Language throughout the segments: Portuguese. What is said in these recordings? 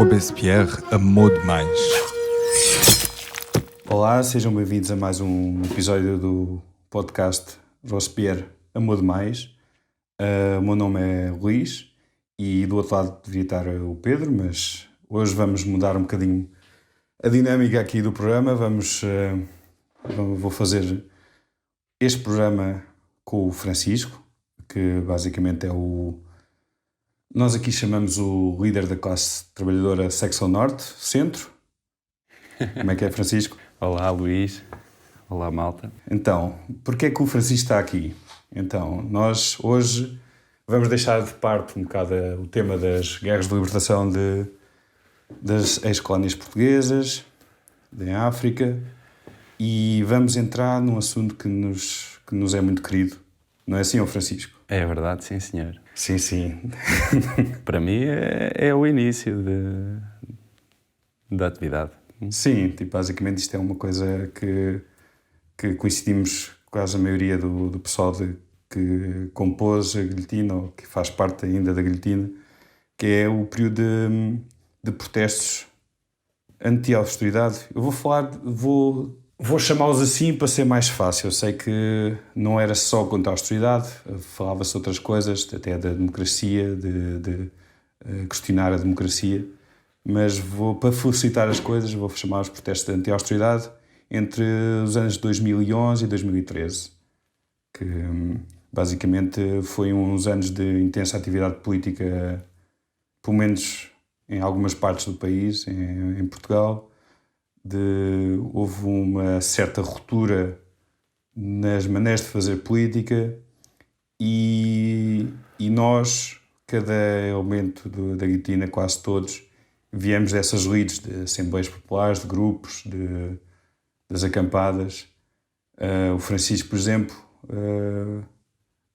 Robespierre amou demais. Olá, sejam bem-vindos a mais um episódio do podcast Robespierre amou demais. O meu nome é Luís e do outro lado devia estar o Pedro, mas hoje vamos mudar um bocadinho a dinâmica aqui do programa. Vou fazer este programa com o Francisco, que basicamente é nós aqui chamamos o líder da classe trabalhadora Secção Norte, Centro. Como é que é, Francisco? Olá, Luís. Olá, malta. Então, porquê é que o Francisco está aqui? Então, nós hoje vamos deixar de parte um bocado o tema das guerras de libertação das ex-colónias portuguesas, em África, e vamos entrar num assunto que nos é muito querido. Não é assim, Francisco? É verdade, sim, senhor. Sim, sim. Para mim é o início da atividade. Sim, basicamente isto é uma coisa que coincidimos quase a maioria do pessoal que compôs a guilhotina, ou que faz parte ainda da guilhotina, que é o período de protestos anti-austeridade. Eu vou chamá-los assim para ser mais fácil. Eu sei que não era só contra a austeridade, falava-se de outras coisas, até da democracia, de questionar a democracia, mas para facilitar as coisas, vou chamar os protestos de anti-austeridade entre os anos 2011 e 2013, que basicamente foi uns anos de intensa atividade política, pelo menos em algumas partes do país, em Portugal. Houve uma certa ruptura nas maneiras de fazer política e nós, cada elemento da guilhotina, quase todos, viemos dessas lides de assembleias populares, de grupos, das acampadas. O Francisco, por exemplo,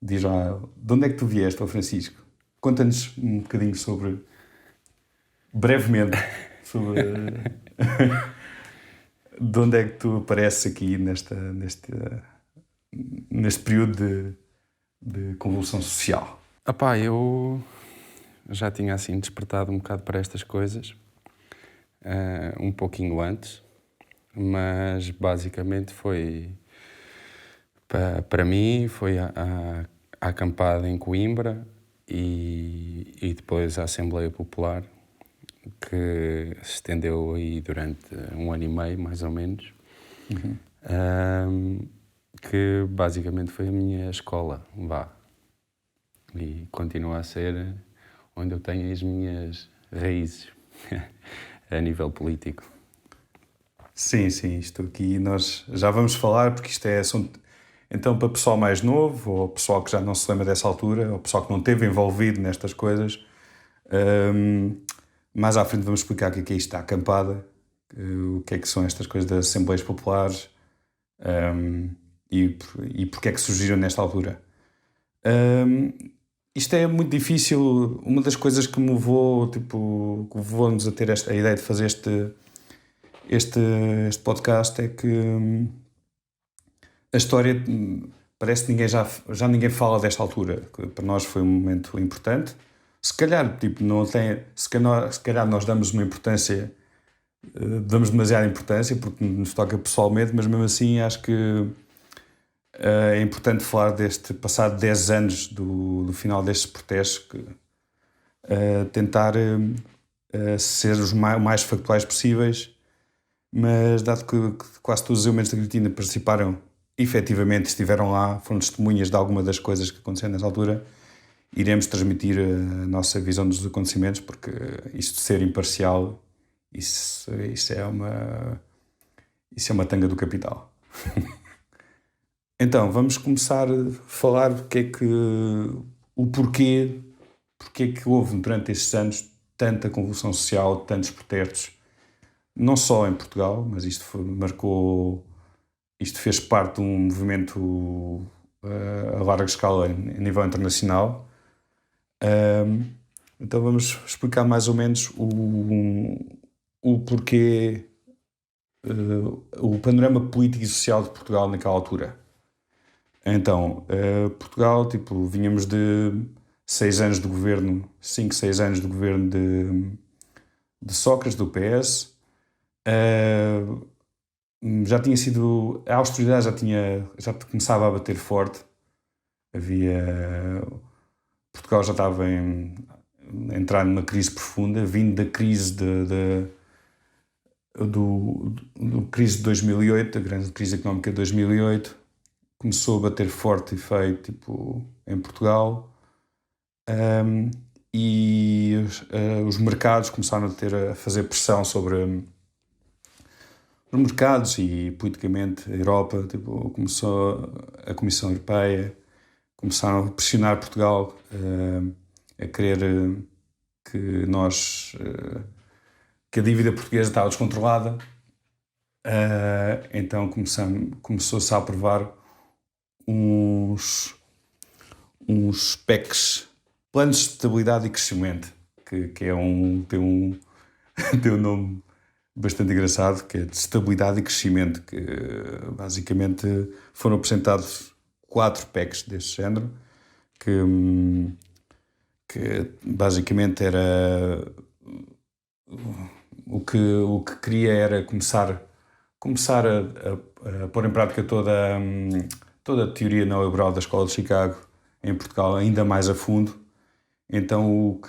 diz lá, de onde é que tu vieste, Francisco? Conta-nos um bocadinho brevemente, sobre de onde é que tu apareces aqui neste período de convulsão social. Eu já tinha assim despertado um bocado para estas coisas, um pouquinho antes, mas basicamente foi, para mim, foi a acampada em Coimbra e depois a Assembleia Popular, que se estendeu aí durante 1 ano e meio, mais ou menos, que basicamente foi a minha escola, e continua a ser onde eu tenho as minhas raízes a nível político. Sim, isto aqui nós já vamos falar, porque isto é assunto, então, para o pessoal mais novo, ou o pessoal que já não se lembra dessa altura, ou o pessoal que não esteve envolvido nestas coisas. Mais à frente vamos explicar o que é isto da acampada, o que é que são estas coisas das Assembleias Populares, e porque é que surgiram nesta altura. Isto é muito difícil. Uma das coisas que me levou-nos a ter a ideia de fazer este podcast é que a história parece que ninguém fala desta altura, que para nós foi um momento importante. Se calhar, se calhar nós damos uma importância, damos demasiada importância porque nos toca pessoalmente, mas mesmo assim acho que é importante falar deste passado 10 anos do final destes protestos, tentar ser o mais factuais possíveis, mas dado que quase todos os elementos da guilhotina participaram, efetivamente estiveram lá, foram testemunhas de alguma das coisas que aconteceram nessa altura, iremos transmitir a nossa visão dos acontecimentos, porque isto de ser imparcial, isso é uma tanga do capital. Então, vamos começar a falar porque é que houve durante estes anos tanta convulsão social, tantos protestos, não só em Portugal, mas isto fez parte de um movimento a larga escala a nível internacional. Então vamos explicar mais ou menos o porquê, o panorama político e social de Portugal naquela altura. Então, Portugal, vínhamos de 5, 6 anos de governo de Sócrates, do PS. Já tinha sido... A austeridade já começava a bater forte. Portugal já estava a entrar numa crise profunda, vindo da crise do crise de 2008, a grande crise económica de 2008. Começou a bater forte e feio, tipo, em Portugal. E os mercados começaram a fazer pressão sobre os mercados, e politicamente a Europa, tipo, a Comissão Europeia, começaram a pressionar Portugal, a querer que a dívida portuguesa estava descontrolada. Então começou-se a aprovar uns PECs, Planos de Estabilidade e Crescimento, que tem um nome bastante engraçado, que é de Estabilidade e Crescimento, que basicamente foram apresentados 4 PECs deste género, que basicamente era o que queria era começar a pôr em prática toda a teoria neoliberal da Escola de Chicago em Portugal ainda mais a fundo. Então,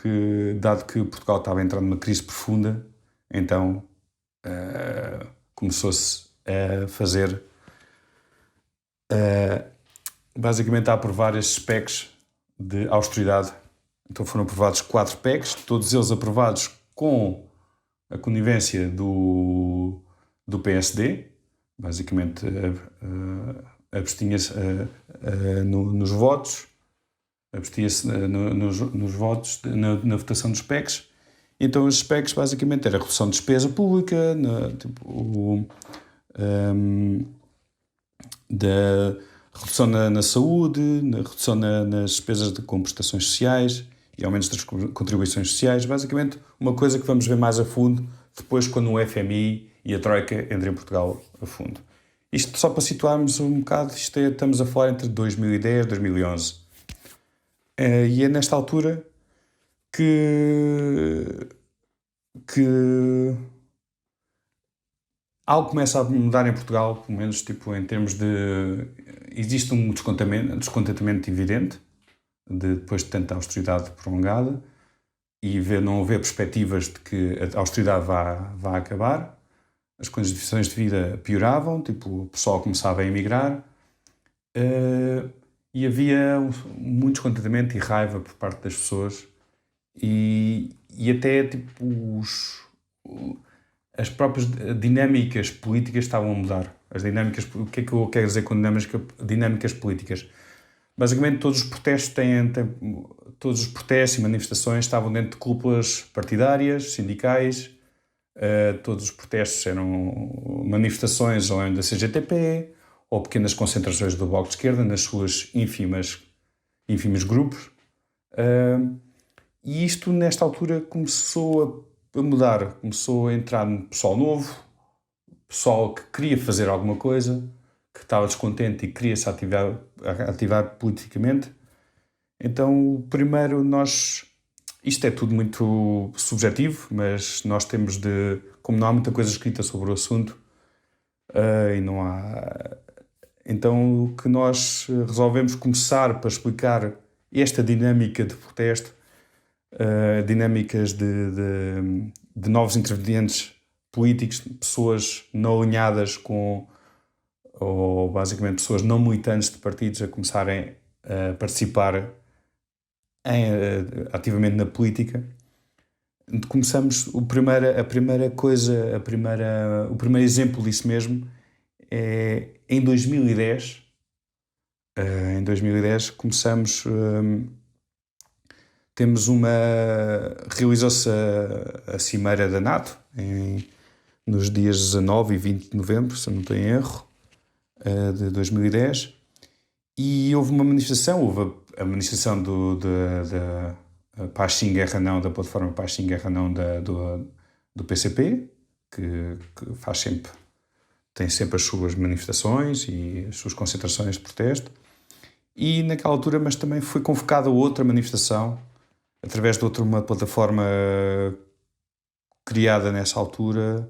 dado que Portugal estava a entrar numa crise profunda, então começou-se a fazer, basicamente a aprovar estes PECs de austeridade. Então foram aprovados 4 PECs, todos eles aprovados com a conivência do PSD, basicamente abstinha-se nos votos, nos votos na votação dos PECs. Então os PECs basicamente era a redução de despesa pública, da redução na saúde, na redução nas despesas com prestações sociais e aumentos das contribuições sociais. Basicamente uma coisa que vamos ver mais a fundo depois quando o FMI e a Troika entrem em Portugal a fundo. Isto só para situarmos um bocado, estamos a falar entre 2010 e 2011. E é nesta altura que algo começa a mudar em Portugal, pelo menos tipo, em termos de... Existe um descontentamento evidente depois de tanta austeridade prolongada e não haver perspectivas de que a austeridade vá acabar. As condições de vida pioravam, tipo, o pessoal começava a emigrar, e havia muito descontentamento e raiva por parte das pessoas e até tipo, as próprias dinâmicas políticas estavam a mudar. O que é que eu quero dizer com dinâmicas políticas? Basicamente todos os protestos e manifestações estavam dentro de cúpulas partidárias, sindicais. Todos os protestos eram manifestações ou da CGTP ou pequenas concentrações do Bloco de Esquerda nas suas ínfimos grupos. E isto, nesta altura, começou a mudar. Começou a entrar pessoal novo, pessoal que queria fazer alguma coisa, que estava descontente e queria se ativar politicamente. Então, primeiro isto é tudo muito subjetivo, mas nós temos como não há muita coisa escrita sobre o assunto, e não há... Então, o que nós resolvemos começar para explicar esta dinâmica de protesto, dinâmicas de novos intervenientes políticos, pessoas não alinhadas ou basicamente pessoas não militantes de partidos a começarem a participar ativamente na política. Começamos, o primeiro exemplo disso mesmo é em 2010. Em 2010 começamos, realizou-se a Cimeira da NATO nos dias 19 e 20 de novembro, se eu não estou em erro, de 2010, e houve uma manifestação, a manifestação da Paz Sim, Guerra Não, da plataforma Paz Sim, Guerra Não do PCP, que tem sempre as suas manifestações e as suas concentrações de protesto. E naquela altura, mas também foi convocada outra manifestação através de uma plataforma criada nessa altura.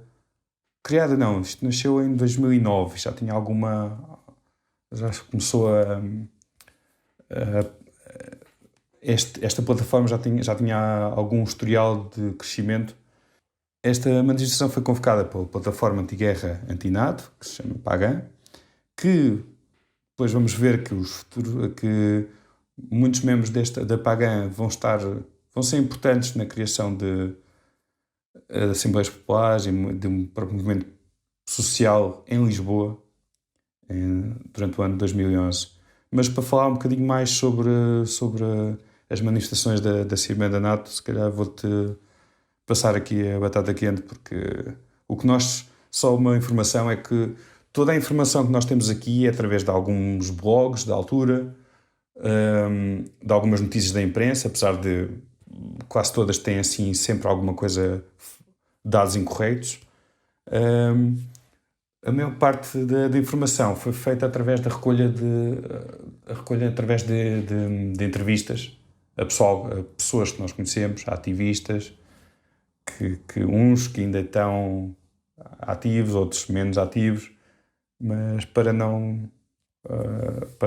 Criada não, isto nasceu em 2009, já tinha alguma... Já começou esta plataforma já tinha algum historial de crescimento. Esta manifestação foi convocada pela plataforma anti-guerra Antinato, que se chama PAGAN, que depois vamos ver que muitos membros da PAGAN vão ser importantes na criação de assembleias populares e de um próprio movimento social em Lisboa durante o ano de 2011. Mas para falar um bocadinho mais sobre as manifestações da Cimeira da NATO, se calhar vou-te passar aqui a batata quente, porque só uma informação é que toda a informação que nós temos aqui é através de alguns blogs da altura, de algumas notícias da imprensa, apesar de quase todas têm assim sempre alguma coisa, dados incorretos. A maior parte da informação foi feita através da recolha através de entrevistas a pessoas que nós conhecemos, a ativistas, que uns que ainda estão ativos, outros menos ativos, mas para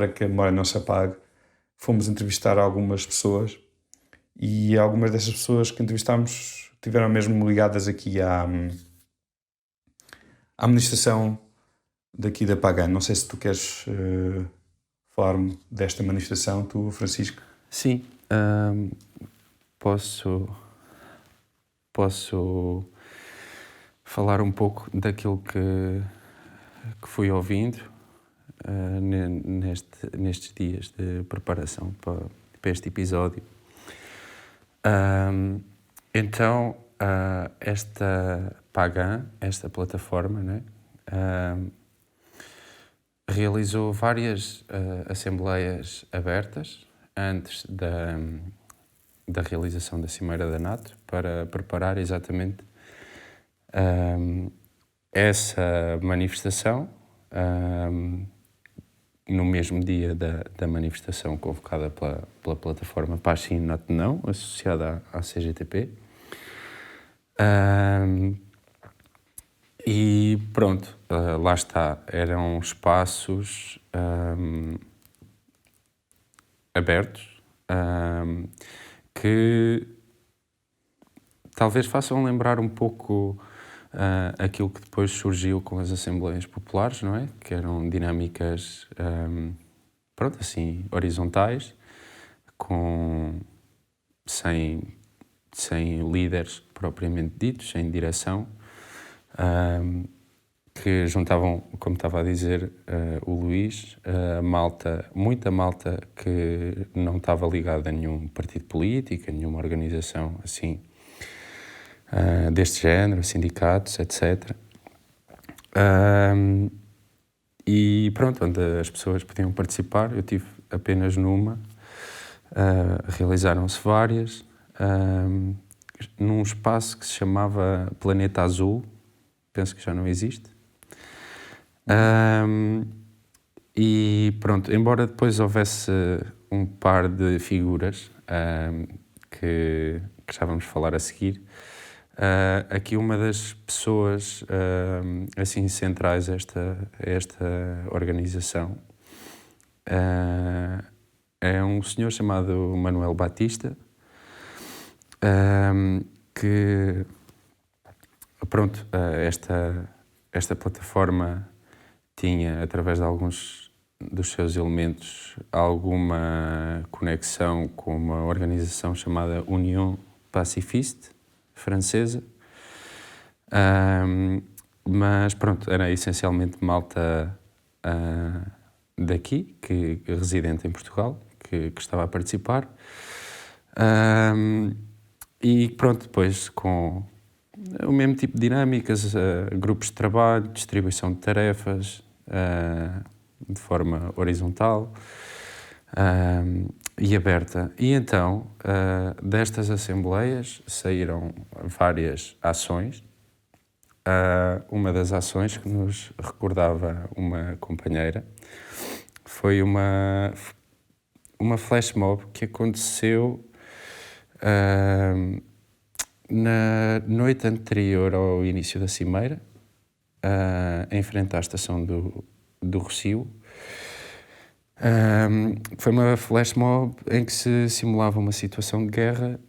que a memória não se apague, fomos entrevistar algumas pessoas e algumas dessas pessoas que entrevistámos tiveram mesmo ligadas aqui à manifestação daqui da PAGAN. Não sei se tu queres falar-me desta manifestação, tu, Francisco? Sim, posso falar um pouco daquilo que fui ouvindo nestes dias de preparação para este episódio. Então, esta PAGAN, esta plataforma, né, realizou várias assembleias abertas antes da realização da Cimeira da NATO para preparar exatamente essa manifestação no mesmo dia da manifestação convocada pela plataforma Paz Sim, Not Não, associada à CGTP. E pronto, lá está, eram espaços abertos que talvez façam lembrar um pouco aquilo que depois surgiu com as Assembleias Populares, não é? Que eram dinâmicas, pronto, assim, horizontais, sem líderes propriamente ditos, sem direção, que juntavam, como estava a dizer o Luís, muita malta que não estava ligada a nenhum partido político, a nenhuma organização assim, deste género, sindicatos, etc. E pronto, onde as pessoas podiam participar, eu tive apenas numa, realizaram-se várias, num espaço que se chamava Planeta Azul, penso que já não existe. E pronto, embora depois houvesse um par de figuras que já vamos falar a seguir, aqui uma das pessoas assim centrais a esta organização é um senhor chamado Manuel Batista, que pronto, esta plataforma tinha, através de alguns dos seus elementos, alguma conexão com uma organização chamada Union Pacifiste, francesa, mas pronto, era essencialmente malta daqui, que residente em Portugal, que estava a participar, e pronto, depois com o mesmo tipo de dinâmicas, grupos de trabalho, distribuição de tarefas, de forma horizontal e aberta. E então, destas assembleias saíram várias ações. Uma das ações que nos recordava uma companheira foi uma flash mob que aconteceu na noite anterior ao início da cimeira, em frente à estação do Rossio. Foi uma flash mob em que se simulava uma situação de guerra,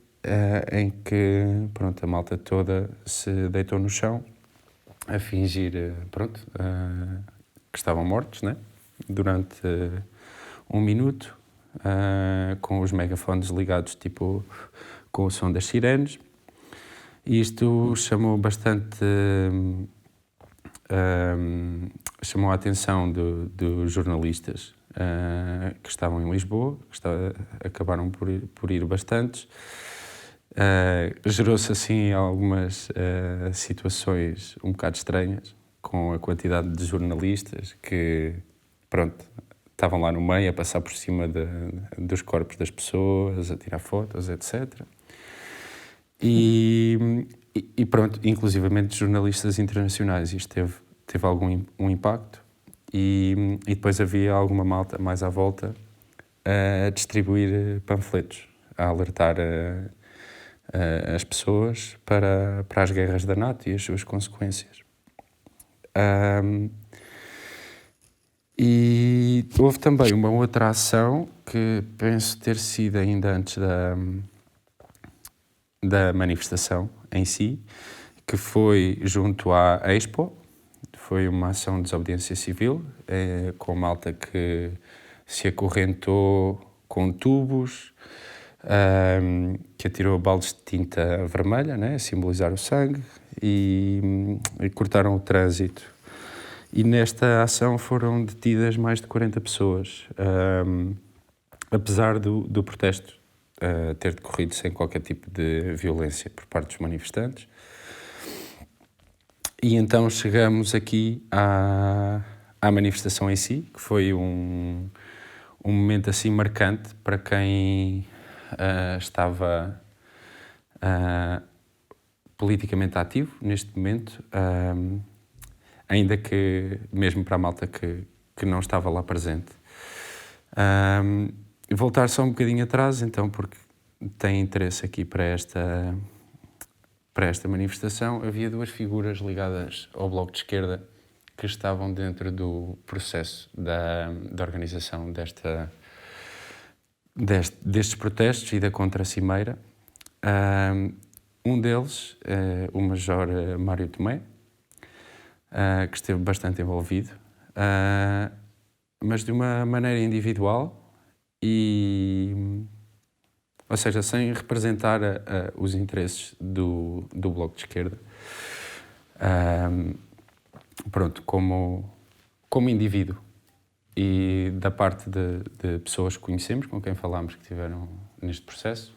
em que, pronto, a malta toda se deitou no chão a fingir, que estavam mortos, né? Durante 1 minuto, com os megafones ligados, tipo, com o som das sirenes. E isto chamou bastante... chamou a atenção dos jornalistas que estavam em Lisboa, acabaram por ir bastantes. Gerou-se assim algumas situações um bocado estranhas, com a quantidade de jornalistas que, pronto, estavam lá no meio a passar por cima dos corpos das pessoas, a tirar fotos, etc. E pronto, inclusivamente jornalistas internacionais. Isto teve algum impacto e depois havia alguma malta mais à volta a distribuir panfletos, a alertar as pessoas para as guerras da NATO e as suas consequências. E houve também uma outra ação que penso ter sido ainda antes da manifestação em si, que foi junto à Expo. Foi uma ação de desobediência civil, com malta que se acorrentou com tubos, que atirou baldes de tinta vermelha, né, a simbolizar o sangue, e cortaram o trânsito. E nesta ação foram detidas mais de 40 pessoas, apesar do protesto ter decorrido sem qualquer tipo de violência por parte dos manifestantes. E então chegamos aqui à manifestação em si, que foi um momento assim marcante para quem estava politicamente ativo neste momento, ainda que mesmo para a malta que não estava lá presente. Voltar só um bocadinho atrás, então, porque tem interesse aqui para esta manifestação. Havia 2 figuras ligadas ao Bloco de Esquerda que estavam dentro do processo da organização destes protestos e da contra-cimeira. Um deles, o Major Mário Tomé, que esteve bastante envolvido, mas de uma maneira individual ou seja, sem representar os interesses do Bloco de Esquerda, pronto, como indivíduo. E da parte de pessoas que conhecemos, com quem falámos, que estiveram neste processo,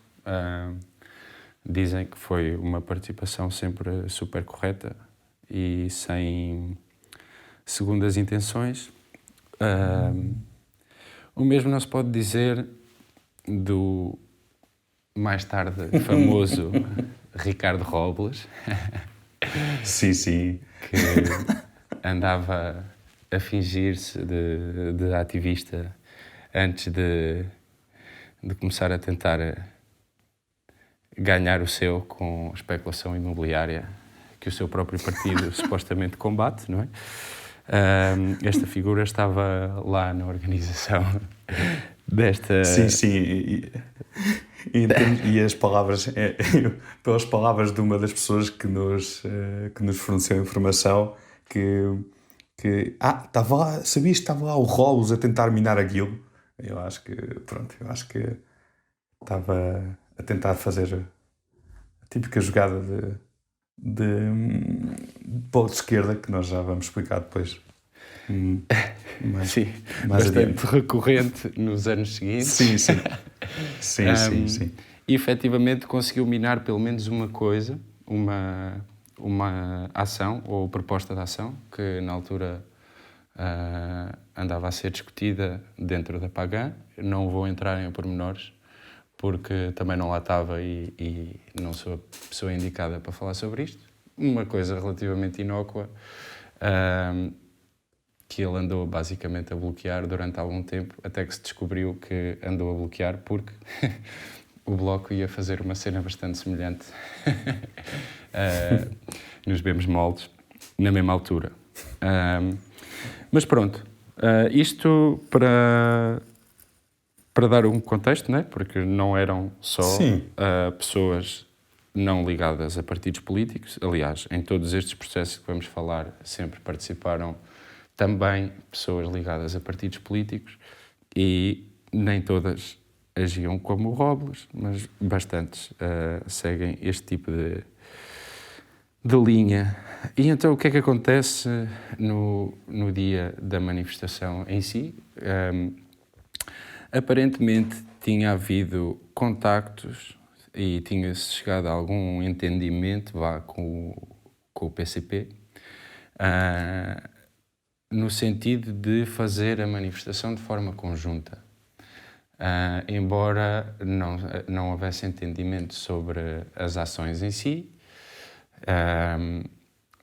dizem que foi uma participação sempre super correta e sem segundas intenções. O mesmo não se pode dizer do mais tarde famoso Ricardo Robles. Sim. Que andava a fingir-se de ativista antes de começar a tentar ganhar o seu com especulação imobiliária que o seu próprio partido supostamente combate, não é? Esta figura estava lá na organização desta... Sim. E as palavras, pelas palavras de uma das pessoas que nos forneceu informação, estava lá, sabias que estava lá o Rolos a tentar minar aquilo? Eu acho que estava a tentar fazer a típica jogada de polo de esquerda, que nós já vamos explicar depois. Sim, mais bastante adiante. Recorrente nos anos seguintes. Sim. E efetivamente conseguiu minar pelo menos uma coisa, uma ação ou proposta de ação que na altura andava a ser discutida dentro da Pagan. Não vou entrar em pormenores porque também não lá estava e não sou a pessoa indicada para falar sobre isto. Uma coisa relativamente inócua que ele andou basicamente a bloquear durante algum tempo, até que se descobriu que andou a bloquear porque o Bloco ia fazer uma cena bastante semelhante nos mesmos moldes, na mesma altura. Mas pronto, isto para dar um contexto, né? Porque não eram só pessoas não ligadas a partidos políticos. Aliás, em todos estes processos que vamos falar, sempre participaram também pessoas ligadas a partidos políticos e nem todas agiam como o Robles, mas bastantes seguem este tipo de linha. E então o que é que acontece no dia da manifestação em si? Aparentemente tinha havido contactos e tinha-se chegado a algum entendimento com o PCP, no sentido de fazer a manifestação de forma conjunta. Embora não houvesse entendimento sobre as ações em si,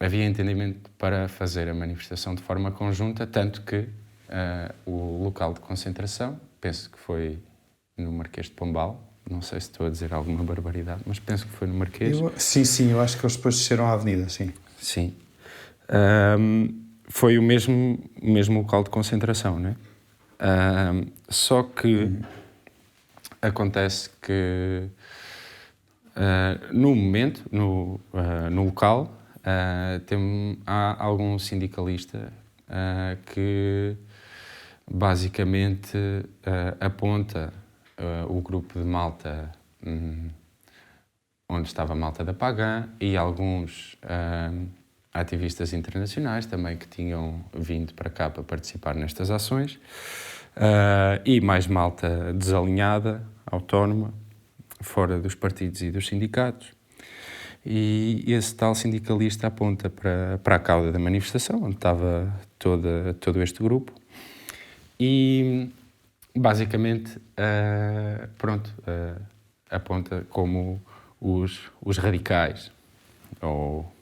havia entendimento para fazer a manifestação de forma conjunta, tanto que o local de concentração, penso que foi no Marquês de Pombal, não sei se estou a dizer alguma barbaridade, mas penso que foi no Marquês. Sim, eu acho que eles depois desceram à avenida, sim. Sim. Foi o mesmo local de concentração, né? Só que acontece que no momento, no local, há algum sindicalista que basicamente aponta o grupo de malta onde estava a malta da Pagan e alguns ativistas internacionais também que tinham vindo para cá para participar nestas ações e mais malta desalinhada, autónoma, fora dos partidos e dos sindicatos. E esse tal sindicalista aponta para a cauda da manifestação, onde estava todo este grupo, e basicamente aponta como os radicais, ou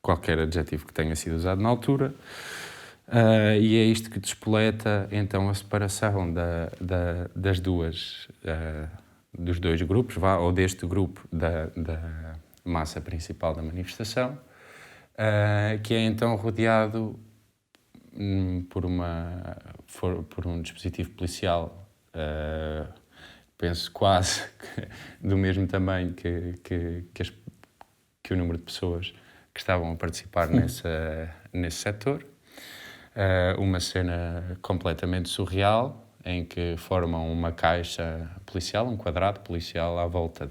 qualquer adjetivo que tenha sido usado na altura, e é isto que despoleta então a separação dos dois grupos, ou deste grupo da massa principal da manifestação, que é então rodeado por um dispositivo policial, penso quase do mesmo tamanho que o número de pessoas que estavam a participar nesse setor. Uma cena completamente surreal, em que formam uma caixa policial, um quadrado policial à volta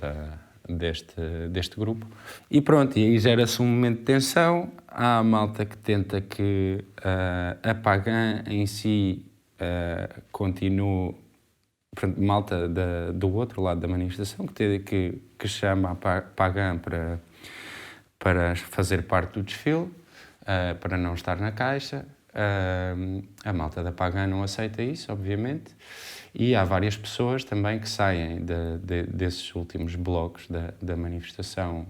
deste grupo. E pronto, e aí gera-se um momento de tensão. Há a malta que tenta que a Pagan em si continue, portanto, malta do outro lado da manifestação, que chama a Pagan para fazer parte do desfile, para não estar na caixa. A malta da Pagan não aceita isso, obviamente, e há várias pessoas também que saem desses últimos blocos da manifestação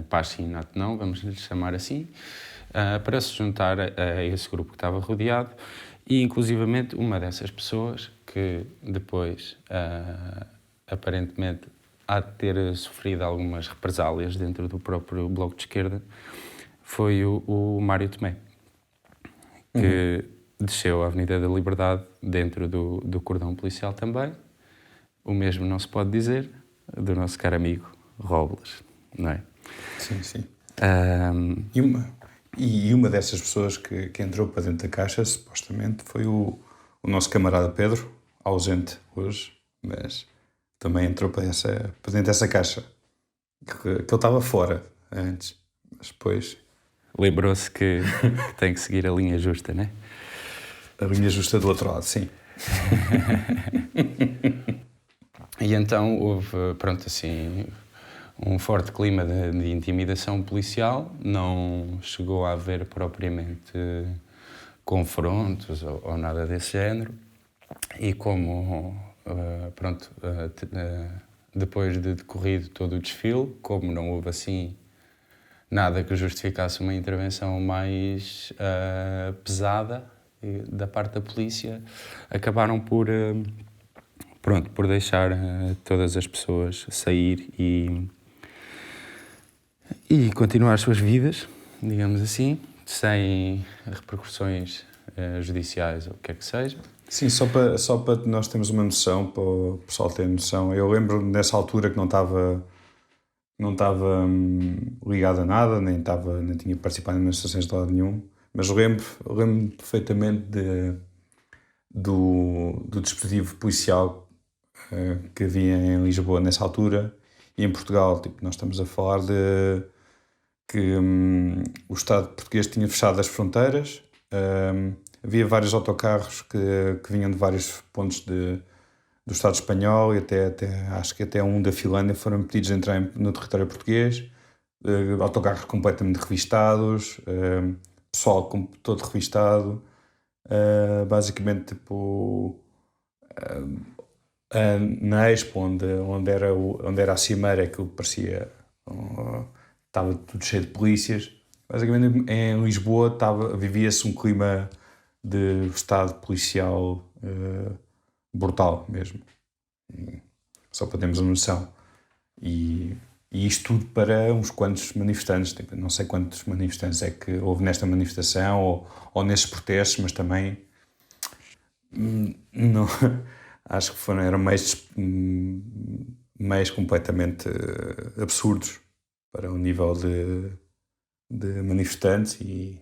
Paz Sim, Not Não, vamos lhe chamar assim, para se juntar a esse grupo que estava rodeado, e inclusivamente uma dessas pessoas que depois aparentemente há de ter sofrido algumas represálias dentro do próprio Bloco de Esquerda foi o Mário Tomé, que desceu a Avenida da Liberdade dentro do cordão policial também. O mesmo não se pode dizer do nosso caro amigo Robles, não é? Sim. E uma dessas pessoas que entrou para dentro da caixa, supostamente, foi o nosso camarada Pedro, ausente hoje, mas também entrou para dentro dessa caixa. Que ele estava fora antes, mas depois... Lembrou-se que tem que seguir a linha justa, não é? A linha justa do outro lado, sim. E então houve, pronto, assim, um forte clima de intimidação policial. Não chegou a haver propriamente confrontos ou nada desse género. E como, depois de decorrido todo o desfile, como não houve assim nada que justificasse uma intervenção mais pesada da parte da polícia, acabaram por pronto, por deixar todas as pessoas sair e continuar as suas vidas, digamos assim, sem repercussões judiciais ou o que quer que seja. Sim, só para nós termos uma noção, para o pessoal ter noção. Eu lembro nessa altura que não estava ligado a nada, nem tinha participado em manifestações de lado nenhum, mas lembro perfeitamente do dispositivo policial que havia em Lisboa nessa altura, e em Portugal. Tipo, nós estamos a falar de que o Estado português tinha fechado as fronteiras. Havia vários autocarros que vinham de vários pontos do Estado espanhol, e acho que até um da Finlândia foram pedidos a entrar no território português. Autocarros completamente revistados, pessoal todo revistado. Basicamente, tipo, na Expo, onde era a cimeira, aquilo parecia... estava tudo cheio de polícias. Basicamente, em Lisboa vivia-se um clima de estado policial brutal mesmo. Só para termos uma noção. E isto tudo para uns quantos manifestantes. Tipo, não sei quantos manifestantes é que houve nesta manifestação ou nesses protestos, mas também não, acho que eram meios completamente absurdos para o nível de manifestantes e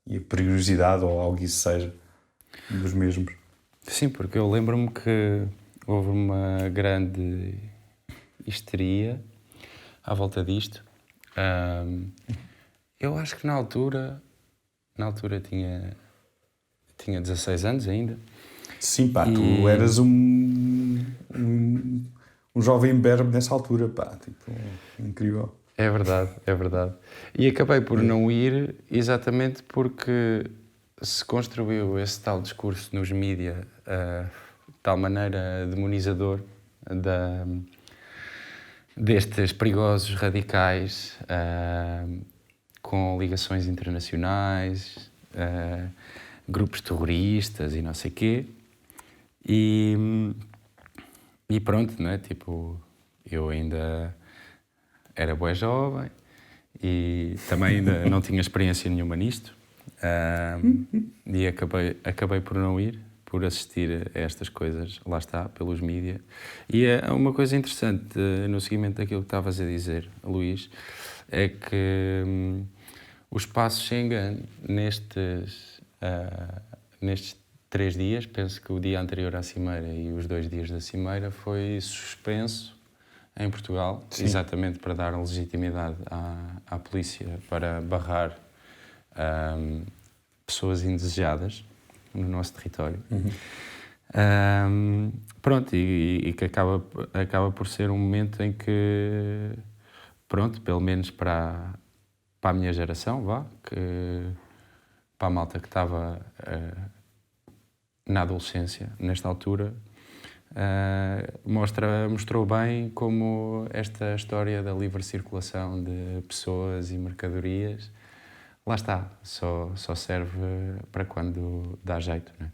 a perigosidade, ou algo que isso seja, dos mesmos. Sim, porque eu lembro-me que houve uma grande histeria à volta disto. Eu acho que na altura tinha 16 anos ainda. Sim, pá, tu eras um jovem imberbe nessa altura, pá, tipo, incrível. É verdade, é verdade. E acabei por não ir exatamente porque se construiu esse tal discurso nos mídia de tal maneira demonizador destes perigosos radicais com ligações internacionais, grupos terroristas e não sei quê. E pronto, não é? Tipo, eu ainda era bué jovem e também ainda não tinha experiência nenhuma nisto. E acabei por não ir, por assistir a estas coisas, lá está, pelos mídia. E é uma coisa interessante, no seguimento daquilo que estavas a dizer, Luís, é que o espaço Schengen nestes 3 dias, penso que o dia anterior à Cimeira e os 2 dias da Cimeira, foi suspenso em Portugal. Sim. Exatamente para dar legitimidade à polícia para barrar pessoas indesejadas no nosso território. Pronto, e que acaba por ser um momento em que, pronto, pelo menos para a minha geração, para a malta que estava na adolescência, nesta altura, mostrou bem como esta história da livre circulação de pessoas e mercadorias, lá está, só serve para quando dá jeito, não é?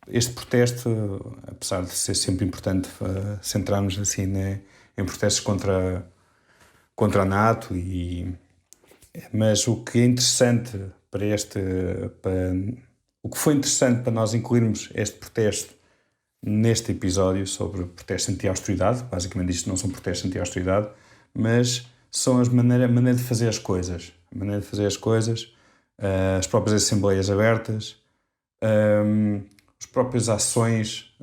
Este protesto, apesar de ser sempre importante centrarmos assim, né, em protestos contra a NATO, mas o que é interessante o que foi interessante para nós incluirmos este protesto neste episódio sobre protestos anti-austeridade, basicamente isto não são protestos anti-austeridade, mas são a maneira de fazer as coisas. A maneira de fazer as coisas, as próprias assembleias abertas, as próprias ações,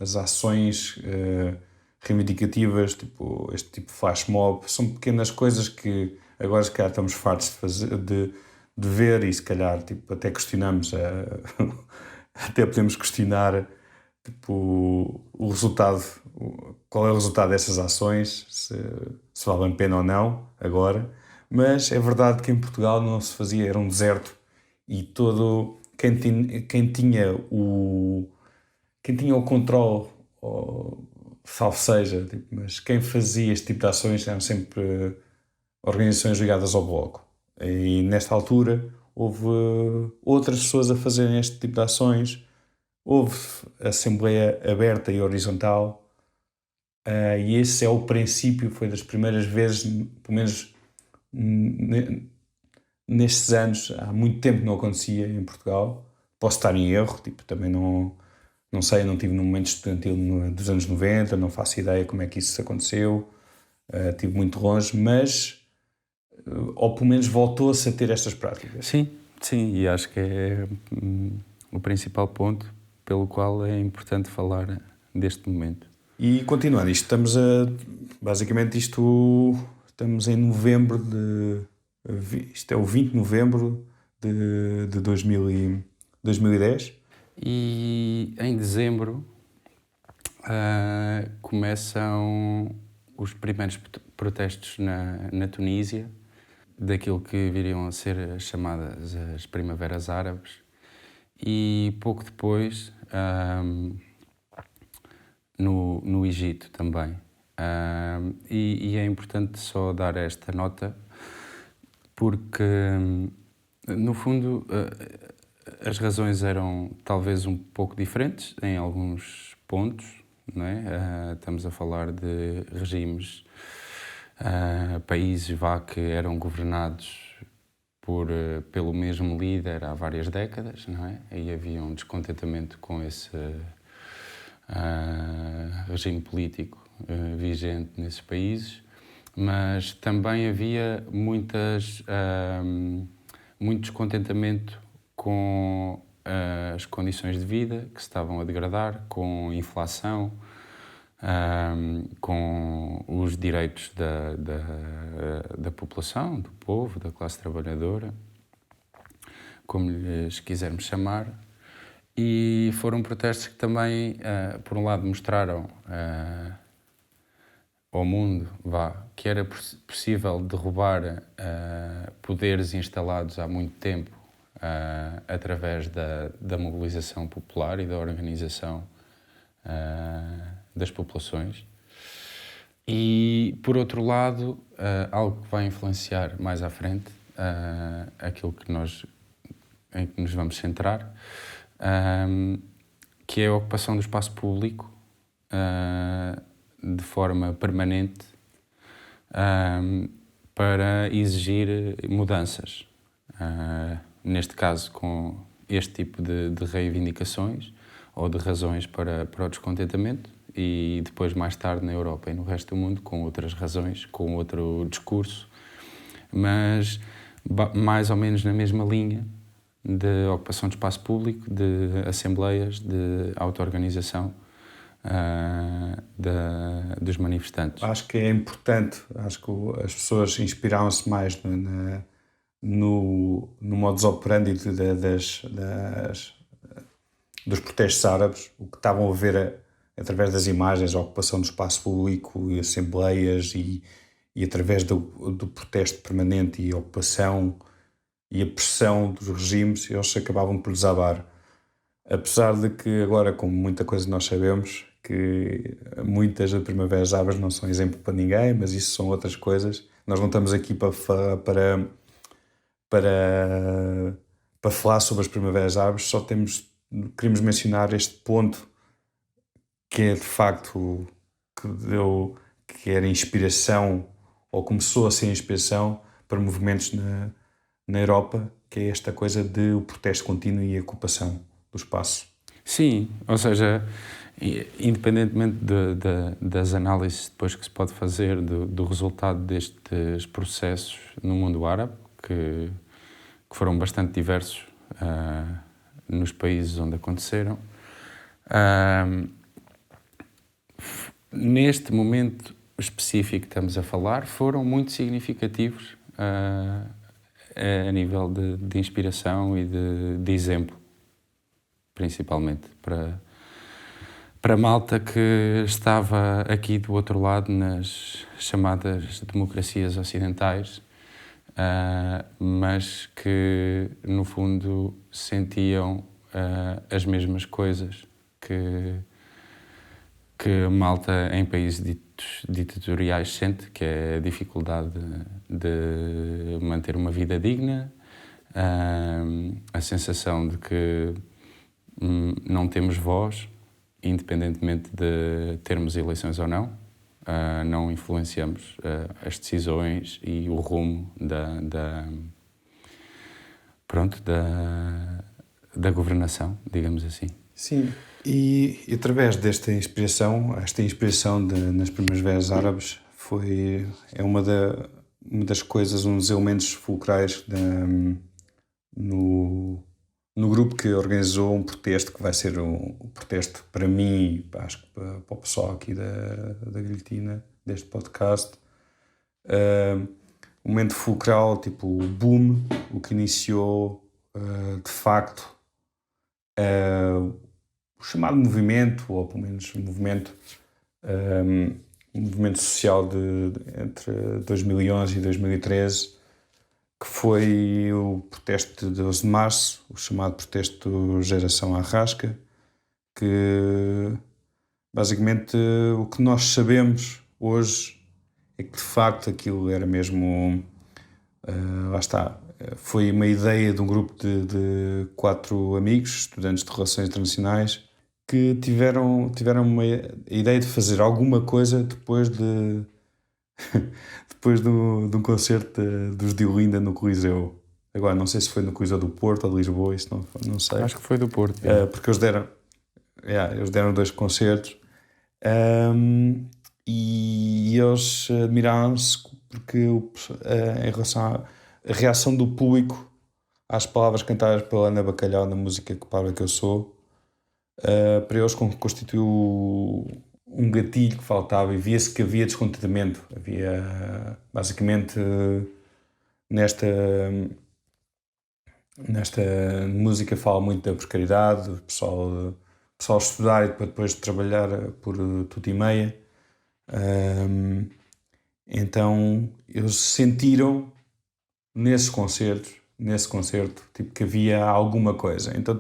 reivindicativas, tipo este tipo de flash mob, são pequenas coisas que agora se calhar estamos fartos de fazer, de ver, e se calhar tipo, até questionamos, até podemos questionar tipo, o resultado, qual é o resultado dessas ações, se valem a pena ou não agora. Mas é verdade que em Portugal não se fazia, era um deserto, e todo quem tinha o controle, salvo seja, tipo, mas quem fazia este tipo de ações eram sempre organizações ligadas ao Bloco. E nesta altura houve outras pessoas a fazerem este tipo de ações houve Assembleia aberta e horizontal, e esse é o princípio, foi das primeiras vezes, pelo menos nestes anos, há muito tempo que não acontecia em Portugal. Posso estar em erro, tipo, também não sei, não tive num momento estudantil dos anos 90, não faço ideia como é que isso aconteceu, estive muito longe, mas, ou pelo menos voltou-se a ter estas práticas. Sim, e acho que é o principal ponto pelo qual é importante falar deste momento. E continuando, estamos em novembro isto é o 20 de novembro de 2010. E em dezembro começam os primeiros protestos na Tunísia, daquilo que viriam a ser as chamadas as Primaveras Árabes, e pouco depois no Egito também. E é importante só dar esta nota porque, no fundo, as razões eram talvez um pouco diferentes em alguns pontos, não é? Estamos a falar de regimes, países que eram governados pelo mesmo líder há várias décadas, não é? E havia um descontentamento com esse regime político vigente nesses países, mas também havia muito descontentamento com as condições de vida que se estavam a degradar, com a inflação, com os direitos da população, do povo, da classe trabalhadora, como lhes quisermos chamar. E foram protestos que também, por um lado, mostraram ao mundo que era possível derrubar poderes instalados há muito tempo através da mobilização popular e da organização das populações. E, por outro lado, algo que vai influenciar mais à frente aquilo em que nos vamos centrar, que é a ocupação do espaço público de forma permanente para exigir mudanças. Neste caso, com este tipo de reivindicações ou de razões para o descontentamento, e depois, mais tarde, na Europa e no resto do mundo, com outras razões, com outro discurso, mas mais ou menos na mesma linha de ocupação de espaço público, de assembleias, de auto-organização dos manifestantes. Acho que é importante, acho que as pessoas inspiraram-se mais no modus operandi dos protestos árabes, o que estavam a ver através das imagens, a ocupação do espaço público e assembleias e através do protesto permanente e a ocupação e a pressão dos regimes, eles acabavam por desabar. Apesar de que agora, como muita coisa nós sabemos, que muitas das primaveras árabes não são exemplo para ninguém, mas isso são outras coisas. Nós não estamos aqui para falar sobre as primaveras árabes, só queremos mencionar este ponto que é de facto que era inspiração, ou começou a ser inspiração para movimentos na Europa, que é esta coisa de o protesto contínuo e a ocupação do espaço. Sim, ou seja, independentemente das análises depois que se pode fazer do resultado destes processos no mundo árabe, que foram bastante diversos nos países onde aconteceram, neste momento específico que estamos a falar, foram muito significativos a nível de inspiração e de exemplo, principalmente para a malta que estava aqui do outro lado nas chamadas democracias ocidentais, mas que no fundo sentiam as mesmas coisas que a malta em países ditatoriais sente, que é a dificuldade de manter uma vida digna, a sensação de que não temos voz, independentemente de termos eleições ou não. Não influenciamos as decisões e o rumo da governação, digamos assim. Sim, e através desta inspiração, nas Primaveras Árabes é uma das coisas, um dos elementos fulcrais no grupo que organizou um protesto que vai ser um protesto para mim, acho que para o pessoal aqui da Guilhotina, deste podcast. Um momento fulcral, tipo o boom, o que iniciou de facto o chamado movimento, ou pelo menos um movimento social entre 2011 e 2013, que foi o protesto de 12 de março, o chamado protesto Geração Arrasca, que basicamente o que nós sabemos hoje é que de facto aquilo era mesmo, lá está, foi uma ideia de um grupo de 4 amigos, estudantes de Relações Internacionais, que tiveram a ideia de fazer alguma coisa depois de um concerto dos de Olinda no Coliseu. Agora, não sei se foi no Coliseu do Porto ou de Lisboa, isso não sei. Acho que foi do Porto. Porque eles deram 2 concertos. E eles admiraram-se porque em relação à reação do público às palavras cantadas pela Ana Bacalhau na música Que Parva Que Eu Sou, para eles constituiu um gatilho que faltava, e via-se que havia descontentamento. Havia, basicamente, nesta música fala muito da precariedade, o pessoal estudar e depois trabalhar por tudo e meia. Então eles sentiram nesse concerto tipo, que havia alguma coisa, então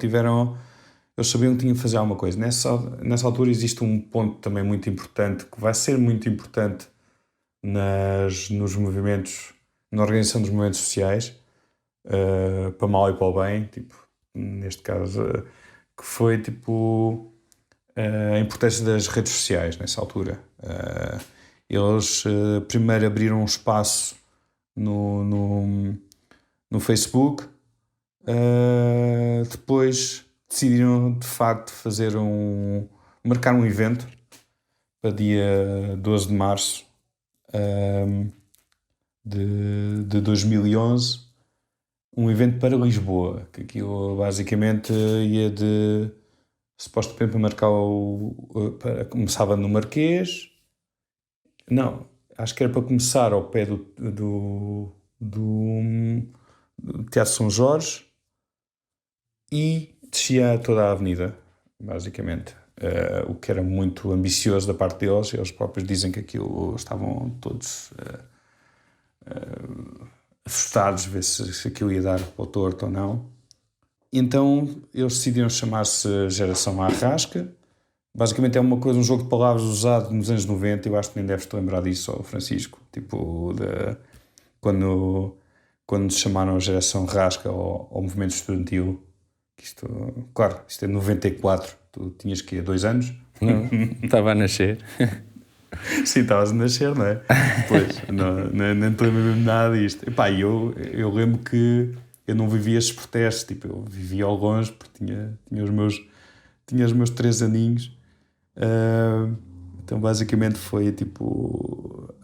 eles sabiam que tinham que fazer alguma coisa. Nessa altura existe um ponto também muito importante, que vai ser muito importante nos movimentos, na organização dos movimentos sociais, para mal e para o bem, tipo, neste caso, que foi tipo a importância das redes sociais nessa altura. Eles primeiro abriram um espaço no Facebook, depois decidiram de facto marcar um evento para dia 12 de março de 2011, um evento para Lisboa, que aquilo basicamente ia supostamente para marcar começava no Marquês. Não, acho que era para começar ao pé do Teatro São Jorge e descia toda a avenida, basicamente. O que era muito ambicioso da parte deles. Eles próprios dizem que aquilo estavam todos assustados, ver se aquilo ia dar para o torto ou não. Então eles decidiram chamar-se Geração Arrasca. Basicamente é um jogo de palavras usado nos anos 90, eu acho que nem deves te lembrar disso, Francisco, tipo, quando se chamaram a Geração Rasca ao movimento estudantil, claro, isto é 94, tu tinhas que 2 anos? Não, estava a nascer. Sim, estavas a nascer, não é? Pois, nem te lembro mesmo nada disto. Epá, eu lembro que eu não vivia estes protestos, tipo, eu vivia ao longe, porque tinha os meus 3 aninhos. Então basicamente foi tipo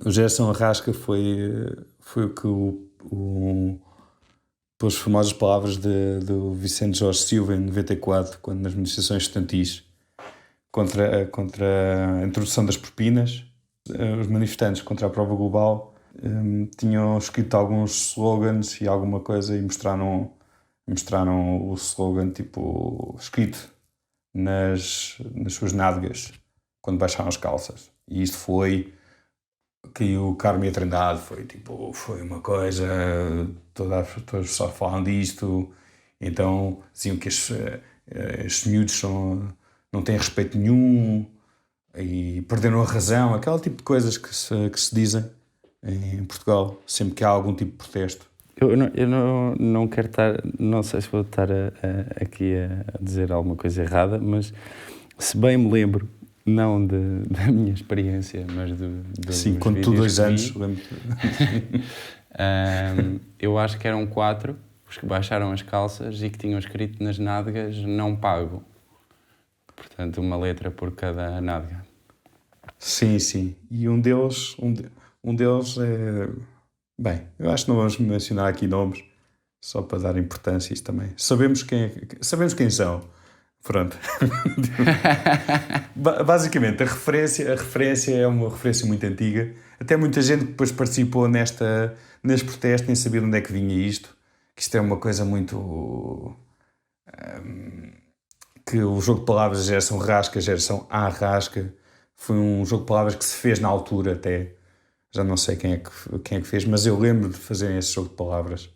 o Geração Arrasca foi o que pelas famosas palavras do Vicente Jorge Silva em 94, quando nas manifestações estudantis contra a introdução das propinas, os manifestantes contra a prova global tinham escrito alguns slogans e alguma coisa e mostraram o slogan tipo escrito nas suas nádegas quando baixaram as calças. E isto caiu o Carme a Trindade, foi uma coisa, todas as pessoas falam disto. Então diziam que estes miúdos não têm respeito nenhum e perderam a razão, aquele tipo de coisas que se dizem em Portugal sempre que há algum tipo de protesto. Eu não quero estar, não sei se vou estar aqui a dizer alguma coisa errada, mas se bem me lembro, não da minha experiência, mas Sim, dos quando tu vídeos 2 que anos, vi, lembro. eu acho que eram 4 os que baixaram as calças e que tinham escrito nas nádegas "não pago". Portanto, uma letra por cada nádega. Sim, sim. E um deles é... Bem, eu acho que não vamos mencionar aqui nomes, só para dar importância a isto também. Sabemos quem são. Pronto. Basicamente, a referência é uma referência muito antiga. Até muita gente que depois participou neste protesto nem sabia de onde é que vinha isto. Que isto é uma coisa muito... que o jogo de palavras, a geração rasca, a geração arrasca, foi um jogo de palavras que se fez na altura até. Já não sei quem é que fez, mas eu lembro de fazer esse jogo de palavras.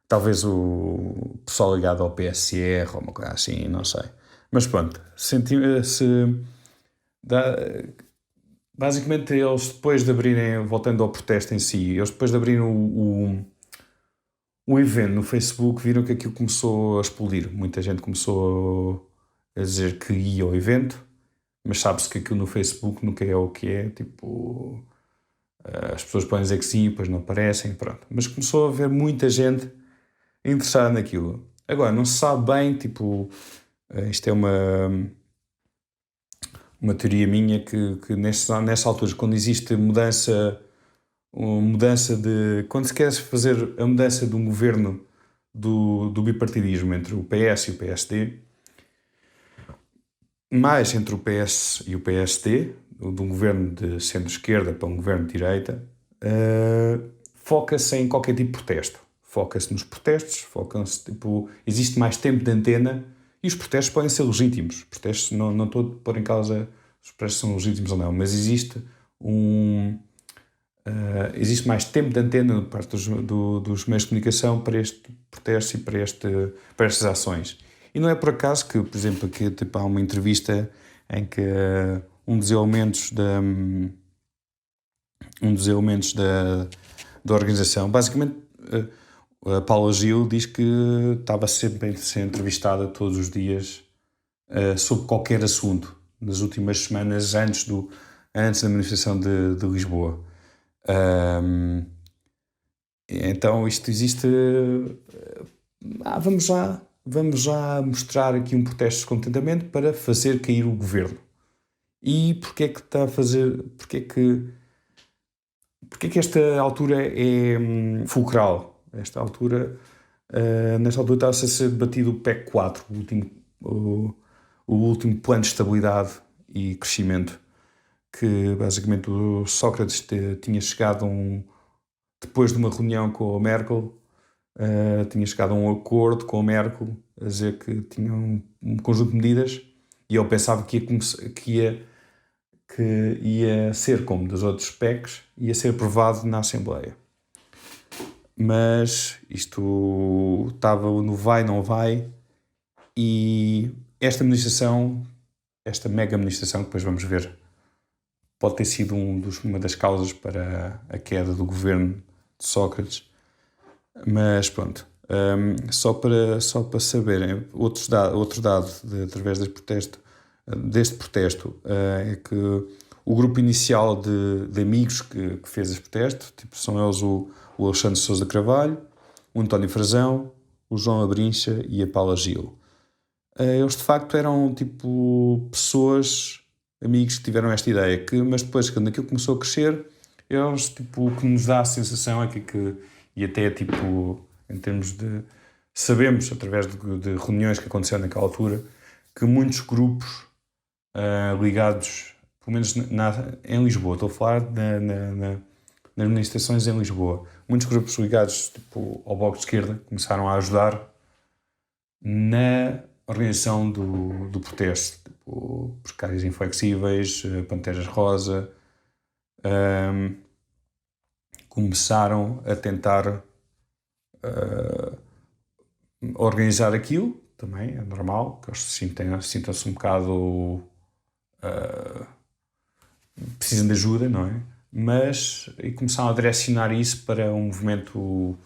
Talvez o pessoal ligado ao PSR ou uma coisa assim, não sei. Mas pronto, basicamente eles depois de abrirem, voltando ao protesto em si, eles depois de abrirem o evento no Facebook, viram que aquilo começou a explodir. Muita gente começou a dizer que ia ao evento, mas sabe-se que aquilo no Facebook nunca é o que é, tipo... As pessoas podem dizer que sim, depois não aparecem, pronto. Mas começou a haver muita gente interessada naquilo. Agora, não se sabe bem, tipo... Isto é uma teoria minha que nessa altura, quando existe mudança de... Quando se quer fazer a mudança de um governo do bipartidismo entre o PS e o PSD, mais entre o PS e o PSD, de um governo de centro-esquerda para um governo de direita, foca-se em qualquer tipo de protesto. Foca-se nos protestos, tipo, existe mais tempo de antena e os protestos podem ser legítimos. Os protestos, não estou a pôr em causa se os protestos são legítimos ou não, mas existe mais tempo de antena da parte dos meios de comunicação para este protesto e para estas ações. E não é por acaso que, por exemplo, aqui tipo, há uma entrevista em que um dos elementos da organização, basicamente a Paula Gil diz que estava sempre a ser entrevistada todos os dias sobre qualquer assunto nas últimas semanas antes da manifestação de Lisboa. Então isto existe... vamos já mostrar aqui um protesto de descontentamento para fazer cair o governo. E porquê é que está a fazer... Porquê é que esta altura é fulcral? Nesta altura está-se a ser debatido o PEC 4, o último plano de estabilidade e crescimento, que basicamente o Sócrates tinha chegado depois de uma reunião com a Merkel, tinha chegado a um acordo com a Merkel a dizer que tinha um conjunto de medidas e ele pensava que ia ser como dos outros PECs, ia ser aprovado na Assembleia. Mas isto estava no vai, não vai, e esta mega administração, que depois vamos ver, pode ter sido uma das causas para a queda do governo de Sócrates. Mas pronto, só para saberem, outro dado através deste protesto é que o grupo inicial de amigos que fez este protesto, tipo, são eles o Alexandre Sousa Carvalho, o António Frazão, o João Abrincha e a Paula Gil. Eles de facto eram tipo pessoas, amigos que tiveram esta ideia, mas depois quando aquilo começou a crescer, eles tipo, o que nos dá a sensação é e até tipo em termos de... Sabemos, através de reuniões que aconteceram naquela altura, que muitos grupos ligados, pelo menos em Lisboa, estou a falar nas manifestações em Lisboa, muitos grupos ligados tipo, ao Bloco de Esquerda começaram a ajudar na organização do protesto, tipo Precários Inflexíveis, Panteras Rosa, começaram a tentar organizar aquilo, também é normal, que eles sintam-se um bocado... precisam de ajuda, não é? E começaram a direcionar isso para um movimento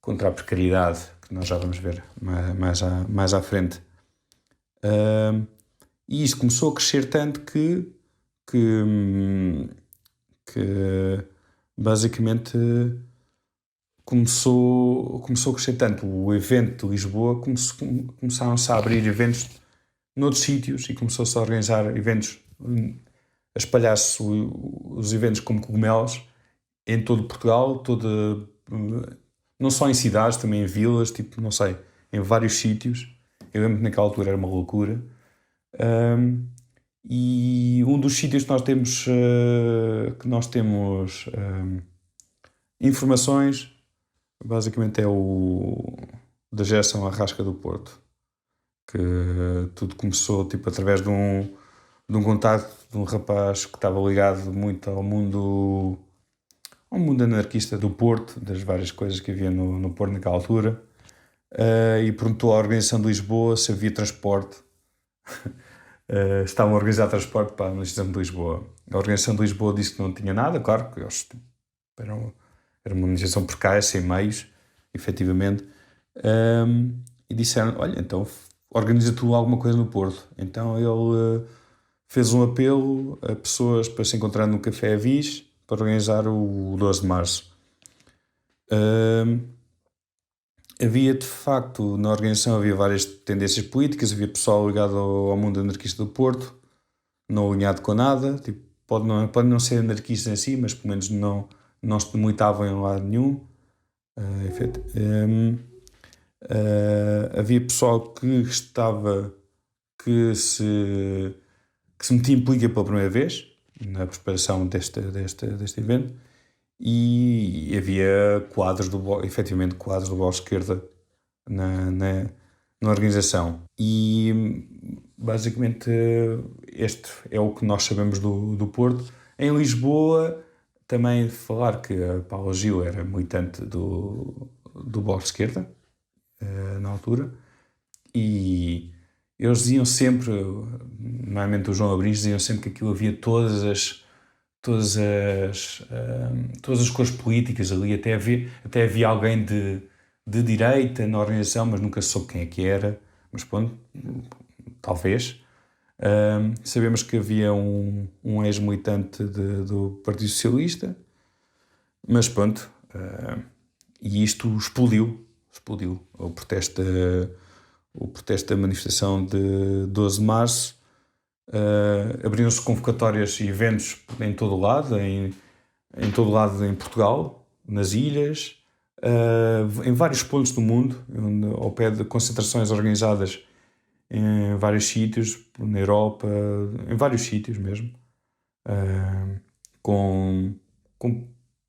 contra a precariedade, que nós já vamos ver mais à frente. E isto começou a crescer tanto que basicamente começou a crescer tanto. O evento de Lisboa começaram-se a abrir eventos noutros sítios e começou-se a organizar eventos, a espalhar-se os eventos como cogumelos em todo Portugal, não só em cidades, também em vilas, tipo, não sei, em vários sítios. Eu lembro que naquela altura era uma loucura. E um dos sítios que nós temos informações, basicamente, é o da Gerson Arrasca do Porto, que tudo começou tipo através de um contacto de um rapaz que estava ligado muito ao mundo anarquista do Porto, das várias coisas que havia no Porto naquela altura, e perguntou à organização de Lisboa se havia transporte. Estavam a organizar transporte para a organização de Lisboa. A organização de Lisboa disse que não tinha nada, claro, que eles era uma organização precária, sem meios, efetivamente, e disseram, olha, então organiza tu alguma coisa no Porto. Então ele fez um apelo a pessoas para se encontrar no Café Avis para organizar o 12 de Março. Havia, de facto, na organização havia várias tendências políticas, havia pessoal ligado ao mundo anarquista do Porto, não alinhado com nada, tipo, pode não ser anarquista em si, mas pelo menos não se demilitavam em lado nenhum. Havia pessoal que se metia em política pela primeira vez, na preparação deste evento, e havia efetivamente quadros do Bloco de Esquerda na organização. E basicamente este é o que nós sabemos do Porto. Em Lisboa, também falar que a Paula Gil era militante do Bloco de Esquerda, na altura, e eles diziam sempre, normalmente o João Abrins diziam sempre que aquilo havia todas as cores políticas ali, até havia alguém de direita na organização, mas nunca soube quem é que era, mas pronto, talvez. Sabemos que havia um ex-militante do Partido Socialista, mas pronto, e isto explodiu o protesto da manifestação de 12 de Março. Abriram-se convocatórias e eventos em todo o lado, em todo o lado em Portugal, nas ilhas, em vários pontos do mundo, ao pé de concentrações organizadas em vários sítios, na Europa, em vários sítios mesmo, com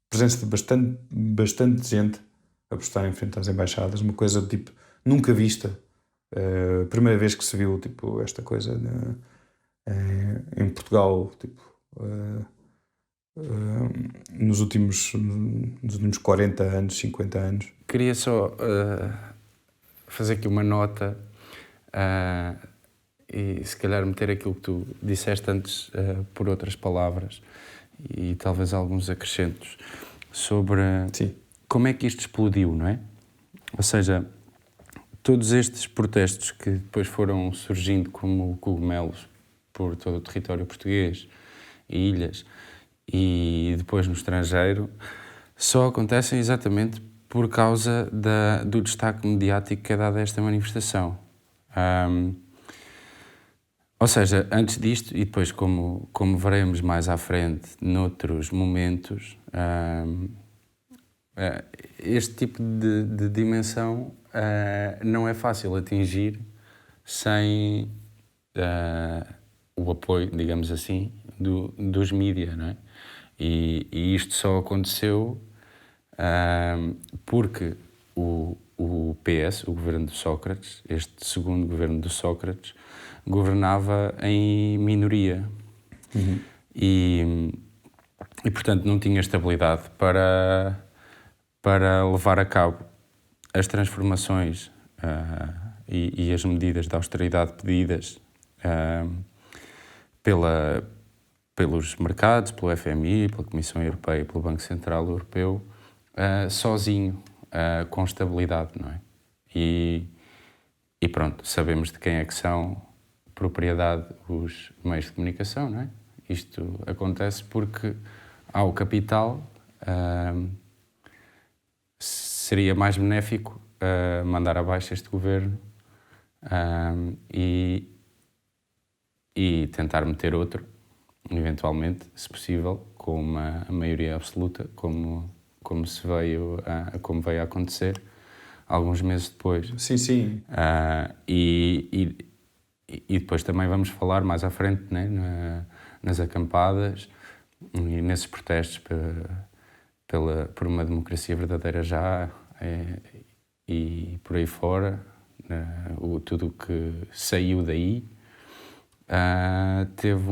presença de bastante gente a postar em frente às embaixadas, uma coisa tipo nunca vista. Primeira vez que se viu tipo esta coisa em Portugal, tipo, nos últimos 40 anos, 50 anos. Queria só fazer aqui uma nota e se calhar meter aquilo que tu disseste antes por outras palavras e talvez alguns acrescentos sobre como é que isto explodiu, não é? Ou seja, todos estes protestos que depois foram surgindo como cogumelos por todo o território português e ilhas e depois no estrangeiro só acontecem exatamente por causa do destaque mediático que é dado a esta manifestação. Ou seja, antes disto, e depois como veremos mais à frente noutros momentos, este tipo de dimensão não é fácil atingir sem o apoio, digamos assim, dos mídia, não é? E isto só aconteceu porque o PS, o governo de Sócrates, este segundo governo de Sócrates, governava em minoria. E portanto, não tinha estabilidade para levar a cabo as transformações e as medidas de austeridade pedidas pelos mercados, pelo FMI, pela Comissão Europeia e pelo Banco Central Europeu, sozinho. com estabilidade, não é? E pronto, sabemos de quem é que são propriedade os meios de comunicação, não é? Isto acontece porque ao capital seria mais benéfico mandar abaixo este governo e tentar meter outro, eventualmente, se possível, com uma maioria absoluta, como veio a acontecer alguns meses depois. Sim, sim. E depois também vamos falar mais à frente, né, nas acampadas e nesses protestos por uma democracia verdadeira já e por aí fora, tudo o que saiu daí teve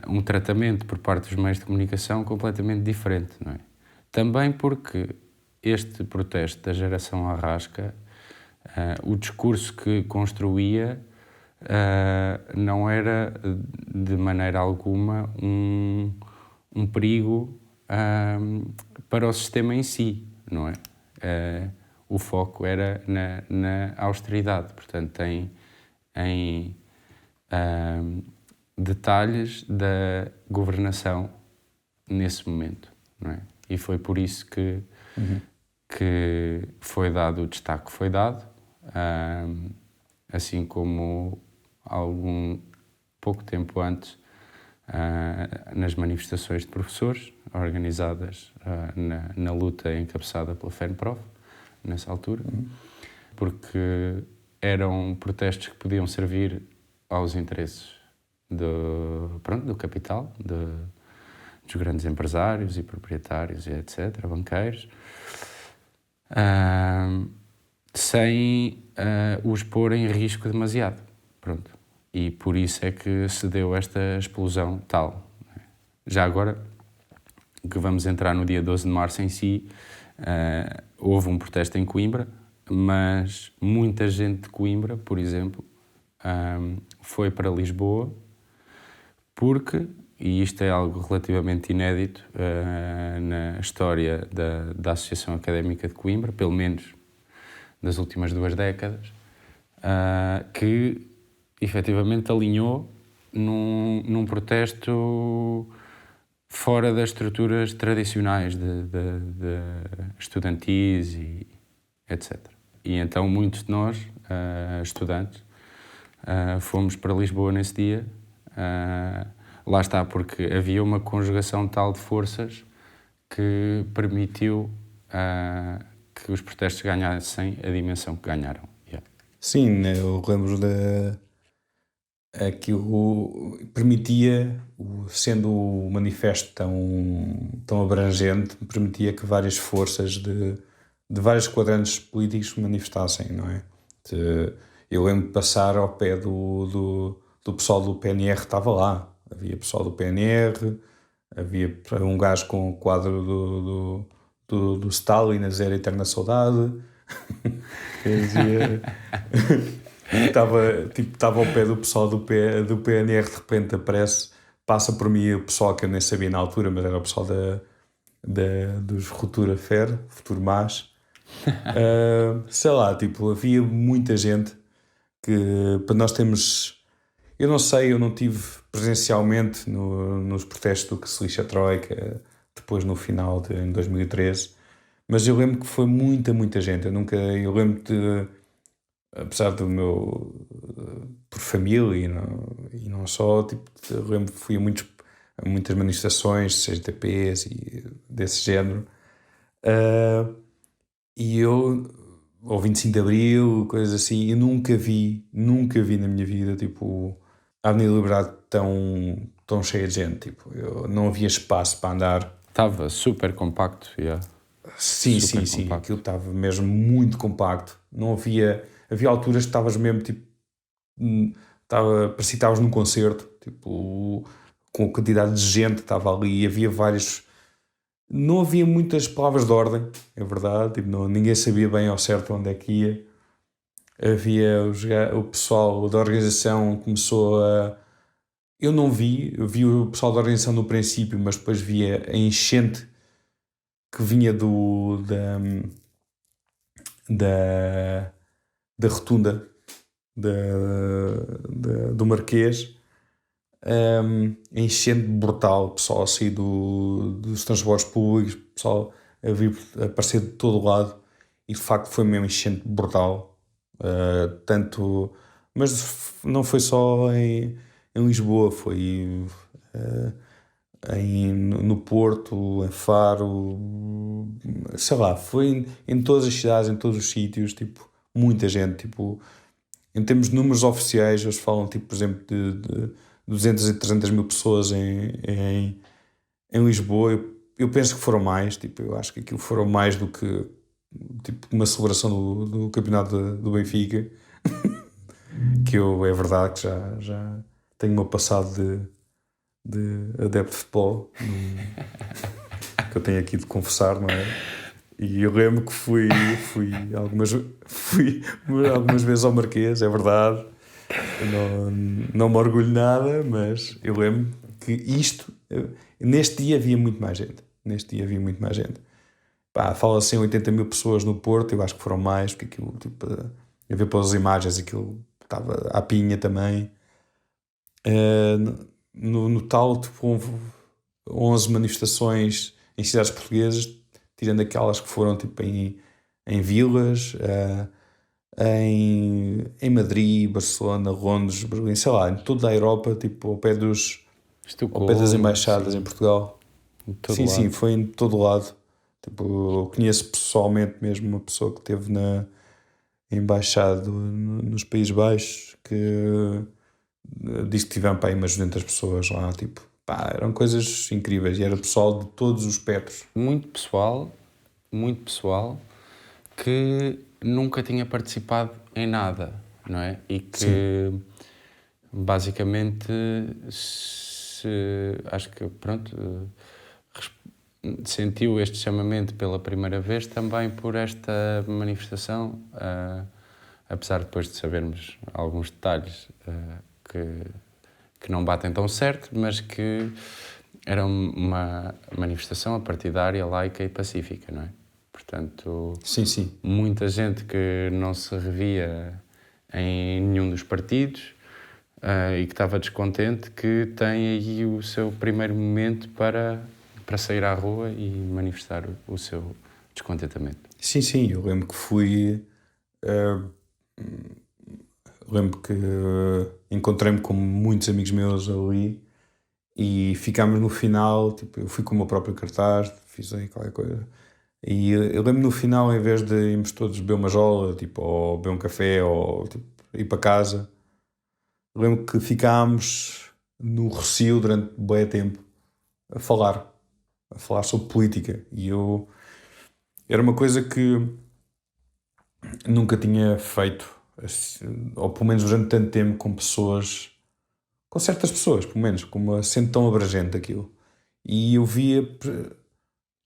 um tratamento por parte dos meios de comunicação completamente diferente, não é? Também porque este protesto da geração Arrasca, o discurso que construía não era de maneira alguma um perigo para o sistema em si, não é? O foco era na austeridade, portanto, em detalhes da governação nesse momento, não é? E foi por isso que foi dado o destaque que foi dado, assim como pouco tempo antes nas manifestações de professores organizadas na luta encabeçada pela FENPROF, nessa altura, porque eram protestos que podiam servir aos interesses do capital, dos grandes empresários e proprietários e etc., banqueiros, sem os pôr em risco demasiado. Pronto. E por isso é que se deu esta explosão tal. Já agora, que vamos entrar no dia 12 de março em si, houve um protesto em Coimbra, mas muita gente de Coimbra, por exemplo, foi para Lisboa porque, e isto é algo relativamente inédito na história da Associação Académica de Coimbra, pelo menos das últimas 2 décadas, que efetivamente alinhou num protesto fora das estruturas tradicionais de estudantis e etc. E então muitos de nós, estudantes, fomos para Lisboa nesse dia. Lá está, porque havia uma conjugação tal de forças que permitiu que os protestos ganhassem a dimensão que ganharam. Yeah. Sim, eu lembro aquilo permitia, sendo o manifesto tão abrangente, permitia que várias forças de vários quadrantes políticos manifestassem, não é? Eu lembro de passar ao pé do pessoal do PNR que estava lá. Havia pessoal do PNR, havia um gajo com o quadro do Stalin a dizer Eterna Saudade. Estava ao pé do pessoal do PNR, de repente passa por mim o pessoal que eu nem sabia na altura, mas era o pessoal dos Futura Fer, Futuro Mas. Sei lá, havia muita gente que para nós temos... Eu não sei, eu não tive presencialmente nos protestos do que se lixa a Troika, depois no final em 2013, mas eu lembro que foi muita gente. Eu lembro de, apesar do meu... por família e não só, eu lembro que fui a muitas manifestações, CGTPs e desse género, e eu... ou 25 de Abril, coisas assim, eu nunca vi na minha vida, a Avenida Liberdade tão cheia de gente, não havia espaço para andar. Estava super compacto, yeah. Sim, compacto. Aquilo estava mesmo muito compacto, não havia alturas que estavas mesmo, parecia que estavas num concerto, com a quantidade de gente que estava ali, e havia vários... Não havia muitas palavras de ordem, é verdade, ninguém sabia bem ao certo onde é que ia. Havia o pessoal da organização começou a... Eu vi o pessoal da organização no princípio, mas depois via a enchente que vinha da rotunda do Marquês, enchente brutal, pessoal a sair dos transportes públicos, pessoal a vir a aparecer de todo o lado, e de facto foi mesmo enchente brutal. Mas não foi só em Lisboa, foi no Porto, em Faro, sei lá, foi em todas as cidades, em todos os sítios, tipo, muita gente, tipo, em termos de números oficiais, eles falam, tipo, por exemplo, de 200 e 300 mil pessoas em Lisboa. Eu penso que foram mais, tipo, eu acho que aquilo foram mais do que, tipo, uma celebração do campeonato do Benfica, que é verdade que já tenho o meu passado de adepto de futebol, que eu tenho aqui de confessar, não é? E eu lembro que fui algumas vezes ao Marquês, é verdade. Não me orgulho nada, mas eu lembro que neste dia havia muito mais gente. Pá, fala-se em 80 mil pessoas no Porto, eu acho que foram mais, porque aquilo, tipo, a ver pelas imagens, aquilo estava à pinha também. No tal, tipo, houve 11 manifestações em cidades portuguesas, tirando aquelas que foram tipo em vilas, em Madrid, Barcelona, Londres, Berlim, sei lá, em toda a Europa, tipo, ao pé das Estocolmo, embaixadas sim, em Portugal. em todo Sim, lado. foi em todo lado. Tipo, eu conheço pessoalmente mesmo uma pessoa que esteve na embaixada nos Países Baixos, que disse que tiveram para aí umas 200 pessoas lá, tipo, pá, eram coisas incríveis, e era pessoal de todos os espectros. Muito pessoal, que nunca tinha participado em nada, não é? E que Sim. basicamente acho que pronto, sentiu este chamamento pela primeira vez também por esta manifestação, apesar depois de sabermos alguns detalhes que não batem tão certo, mas que era uma manifestação partidária, laica e pacífica, não é? Portanto, Sim. muita gente que não se revia em nenhum dos partidos e que estava descontente, que tem aí o seu primeiro momento para sair à rua e manifestar o seu descontentamento. Sim, eu lembro que fui. Lembro que encontrei-me com muitos amigos meus ali e ficámos no final. Tipo, eu fui com o meu próprio cartaz, fiz aí qualquer coisa. E eu lembro no final, em vez de irmos todos beber uma jola, tipo, ou beber um café, ou tipo, ir para casa, lembro que ficámos no Rossio durante bué tempo a falar sobre política. E eu era uma coisa que nunca tinha feito, assim, ou pelo menos durante tanto tempo, com certas pessoas, pelo menos, com uma sendo tão abrangente aquilo. E eu via,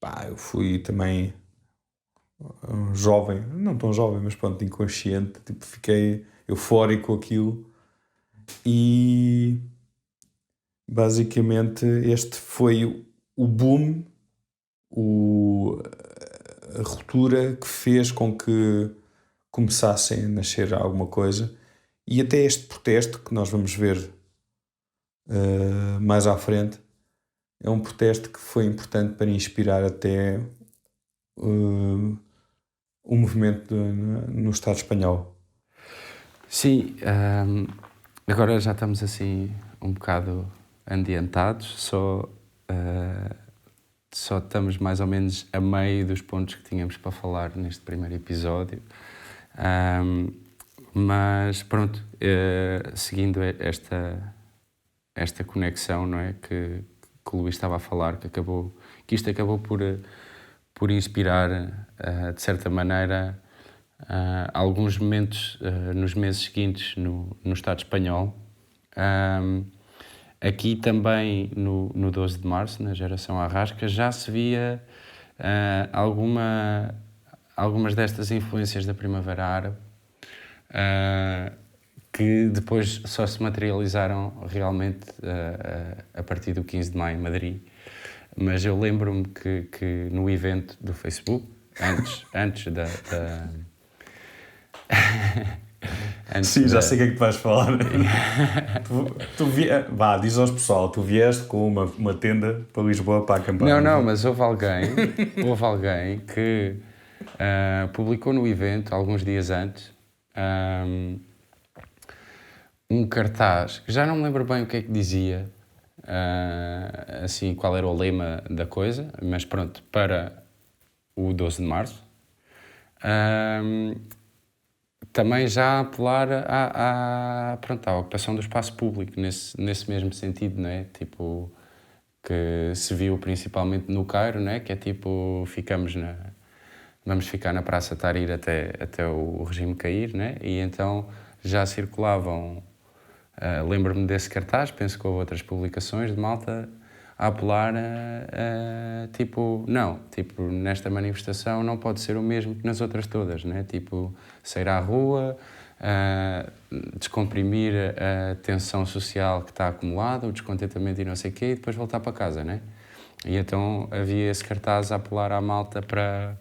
pá, eu fui também um jovem, não tão jovem, mas pronto, inconsciente, tipo, fiquei eufórico com aquilo. E basicamente este foi o boom, a ruptura que fez com que começassem a nascer alguma coisa. E até este protesto que nós vamos ver mais à frente é um protesto que foi importante para inspirar até o movimento no Estado espanhol. Sim, agora já estamos assim um bocado ambientados, só estamos mais ou menos a meio dos pontos que tínhamos para falar neste primeiro episódio. Mas pronto, seguindo esta conexão, não é, que o Luís estava a falar, que isto acabou por inspirar, de certa maneira, alguns momentos nos meses seguintes no Estado espanhol. Aqui também, no 12 de março, na geração Arrasca, já se via algumas destas influências da Primavera Árabe, que depois só se materializaram realmente a partir do 15 de maio em Madrid. Mas eu lembro-me que no evento do Facebook, antes da antes Sim, já da- sei o que é que tu vais falar. Diz aos pessoal, tu vieste com uma tenda para Lisboa para acampar. Não, mas houve alguém que publicou no evento, alguns dias antes, um cartaz, que já não me lembro bem o que é que dizia, assim, qual era o lema da coisa, mas pronto, para o 12 de março. Também já apelar à ocupação do espaço público, nesse mesmo sentido, não é? Tipo, que se viu principalmente no Cairo, não é? Que é tipo, vamos ficar na Praça Tahrir até o regime cair, né? E então já circulavam, lembro-me desse cartaz, penso que houve outras publicações de malta a apelar tipo, não, tipo, nesta manifestação não pode ser o mesmo que nas outras todas, né? Tipo, sair à rua, descomprimir a tensão social que está acumulada, o descontentamento e não sei o quê, e depois voltar para casa, né? E então havia esse cartaz a apelar à malta para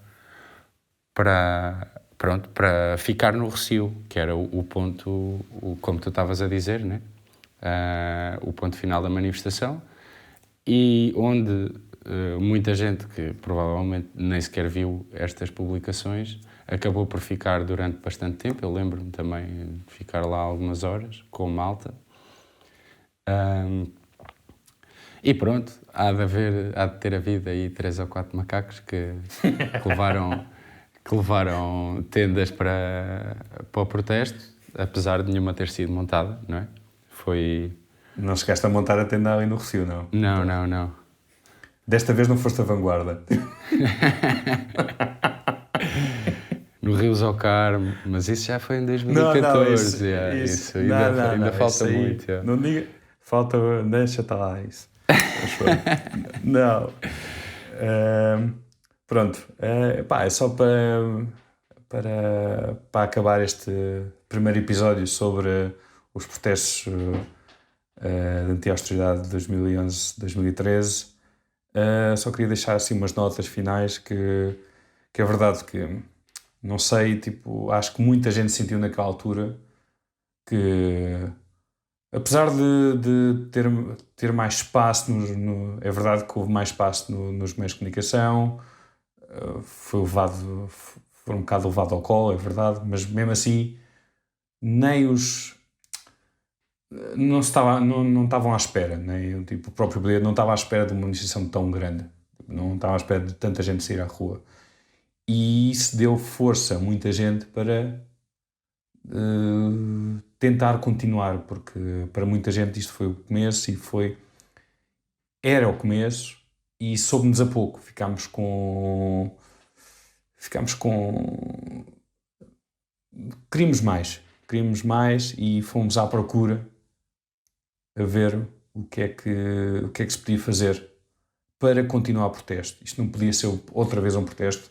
ficar no Recio, que era o ponto, como tu estavas a dizer, né? O ponto final da manifestação, e onde muita gente que provavelmente nem sequer viu estas publicações acabou por ficar durante bastante tempo. Eu lembro-me também de ficar lá algumas horas com malta. E pronto, há de ter havido aí 3 ou 4 macacos que levaram tendas para o protesto, apesar de nenhuma ter sido montada, não é? Foi... Não chegaste a montar a tenda ali no Recio, não? Não. Desta vez não foste a vanguarda. No Rios ao Carmo, mas isso já foi em 2014. Isso ainda falta muito. Não diga, falta, deixa-te lá isso. Não. Pronto, é só para acabar este primeiro episódio sobre os protestos de anti-austeridade de 2011-2013. Só queria deixar assim umas notas finais que é verdade que, não sei, tipo, acho que muita gente sentiu naquela altura que, apesar de ter mais espaço, é verdade que houve mais espaço nos meios de comunicação, foi um bocado levado ao colo, é verdade, mas mesmo assim nem não estavam à espera, nem, tipo, o próprio poder não estava à espera de uma manifestação tão grande, não estava à espera de tanta gente sair à rua, e isso deu força a muita gente para tentar continuar, porque para muita gente isto foi o começo era o começo, e soube-nos a pouco, ficámos com queríamos mais e fomos à procura a ver o que é que se podia fazer para continuar o protesto. Isto não podia ser outra vez um protesto,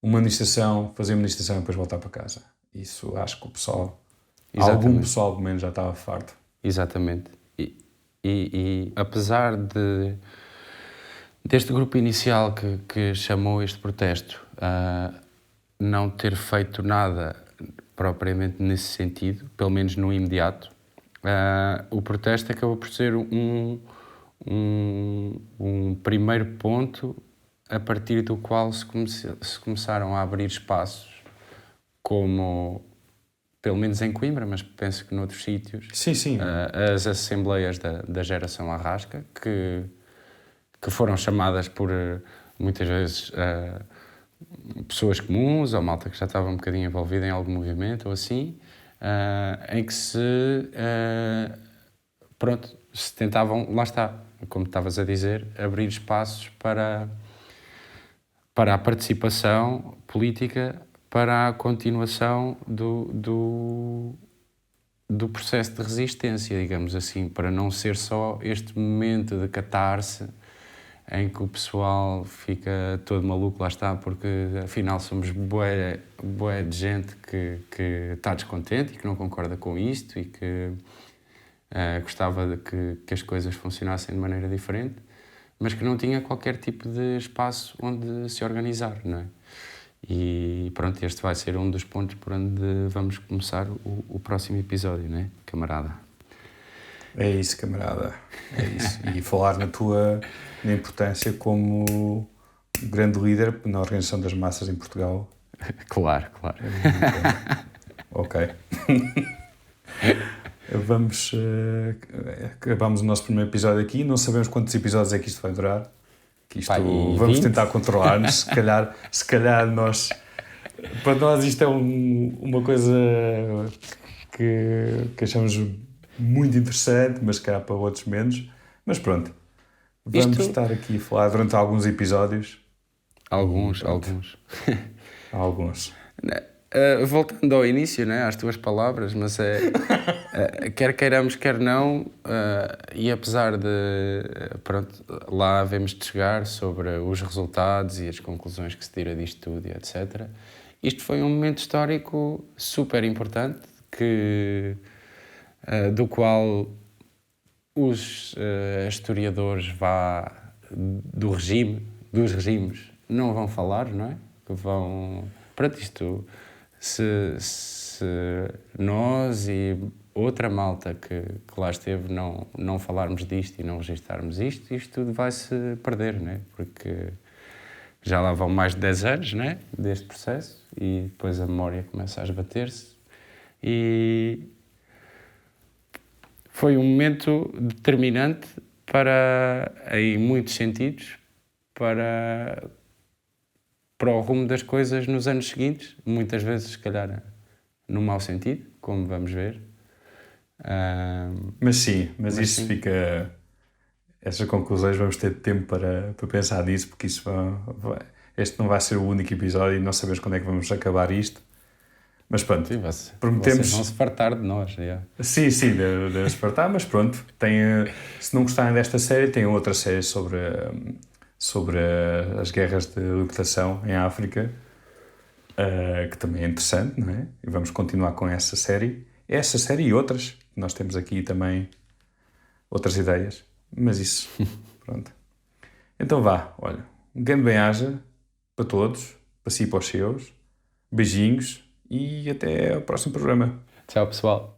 uma manifestação, fazer uma manifestação e depois voltar para casa. Isso acho que o pessoal, algum pessoal pelo menos já estava farto. Exatamente. E apesar deste grupo inicial que chamou este protesto não ter feito nada propriamente nesse sentido, pelo menos no imediato, o protesto acabou por ser um primeiro ponto a partir do qual se começaram a abrir espaços, como, pelo menos em Coimbra, mas penso que noutros sítios, Sim. As assembleias da geração Arrasca, que foram chamadas por, muitas vezes, pessoas comuns, ou malta que já estava um bocadinho envolvida em algum movimento ou assim, em que se tentavam, lá está, como estavas a dizer, abrir espaços para a participação política, para a continuação do processo de resistência, digamos assim, para não ser só este momento de catarse em que o pessoal fica todo maluco, lá está, porque afinal somos bué de gente que está descontente e que não concorda com isto e que gostava de que as coisas funcionassem de maneira diferente, mas que não tinha qualquer tipo de espaço onde se organizar, não é? E pronto, este vai ser um dos pontos por onde vamos começar o próximo episódio, não é, camarada? É isso, camarada. É isso. E falar na importância como grande líder na organização das massas em Portugal. Claro. Ok. Acabamos o nosso primeiro episódio aqui. Não sabemos quantos episódios é que isto vai durar. Vamos tentar controlar-nos. Se calhar nós... Para nós isto é uma coisa que achamos muito interessante, mas se calhar para outros menos. Mas pronto. Vamos estar aqui a falar durante alguns episódios. Alguns. Voltando ao início, né, às tuas palavras, mas quer queiramos, quer não, e apesar de, pronto, lá havemos de chegar sobre os resultados e as conclusões que se tira disto tudo, e etc. Isto foi um momento histórico super importante, do qual os historiadores dos regimes não vão falar, não é? Que vão... Pronto, isto... Se nós e outra malta que lá esteve não falarmos disto e não registarmos isto tudo vai-se perder, né? Porque já lá vão mais de 10 anos, né, deste processo, e depois a memória começa a esbater-se. E foi um momento determinante em muitos sentidos, para o rumo das coisas nos anos seguintes, muitas vezes, se calhar, no mau sentido, como vamos ver. Mas fica... Essas conclusões vamos ter tempo para pensar nisso, porque este não vai ser o único episódio e não sabemos quando é que vamos acabar isto. Mas pronto, prometemos... Vocês vão se fartar de nós, já. Sim, deve se fartar, mas pronto. Se não gostarem desta série, tem outra série sobre as guerras de libertação em África, que também é interessante, não é? E vamos continuar com essa série e outras. Nós temos aqui também outras ideias, mas isso, pronto. Então vá, olha, um grande bem-aja para todos, para si e para os seus, beijinhos e até ao próximo programa. Tchau, pessoal.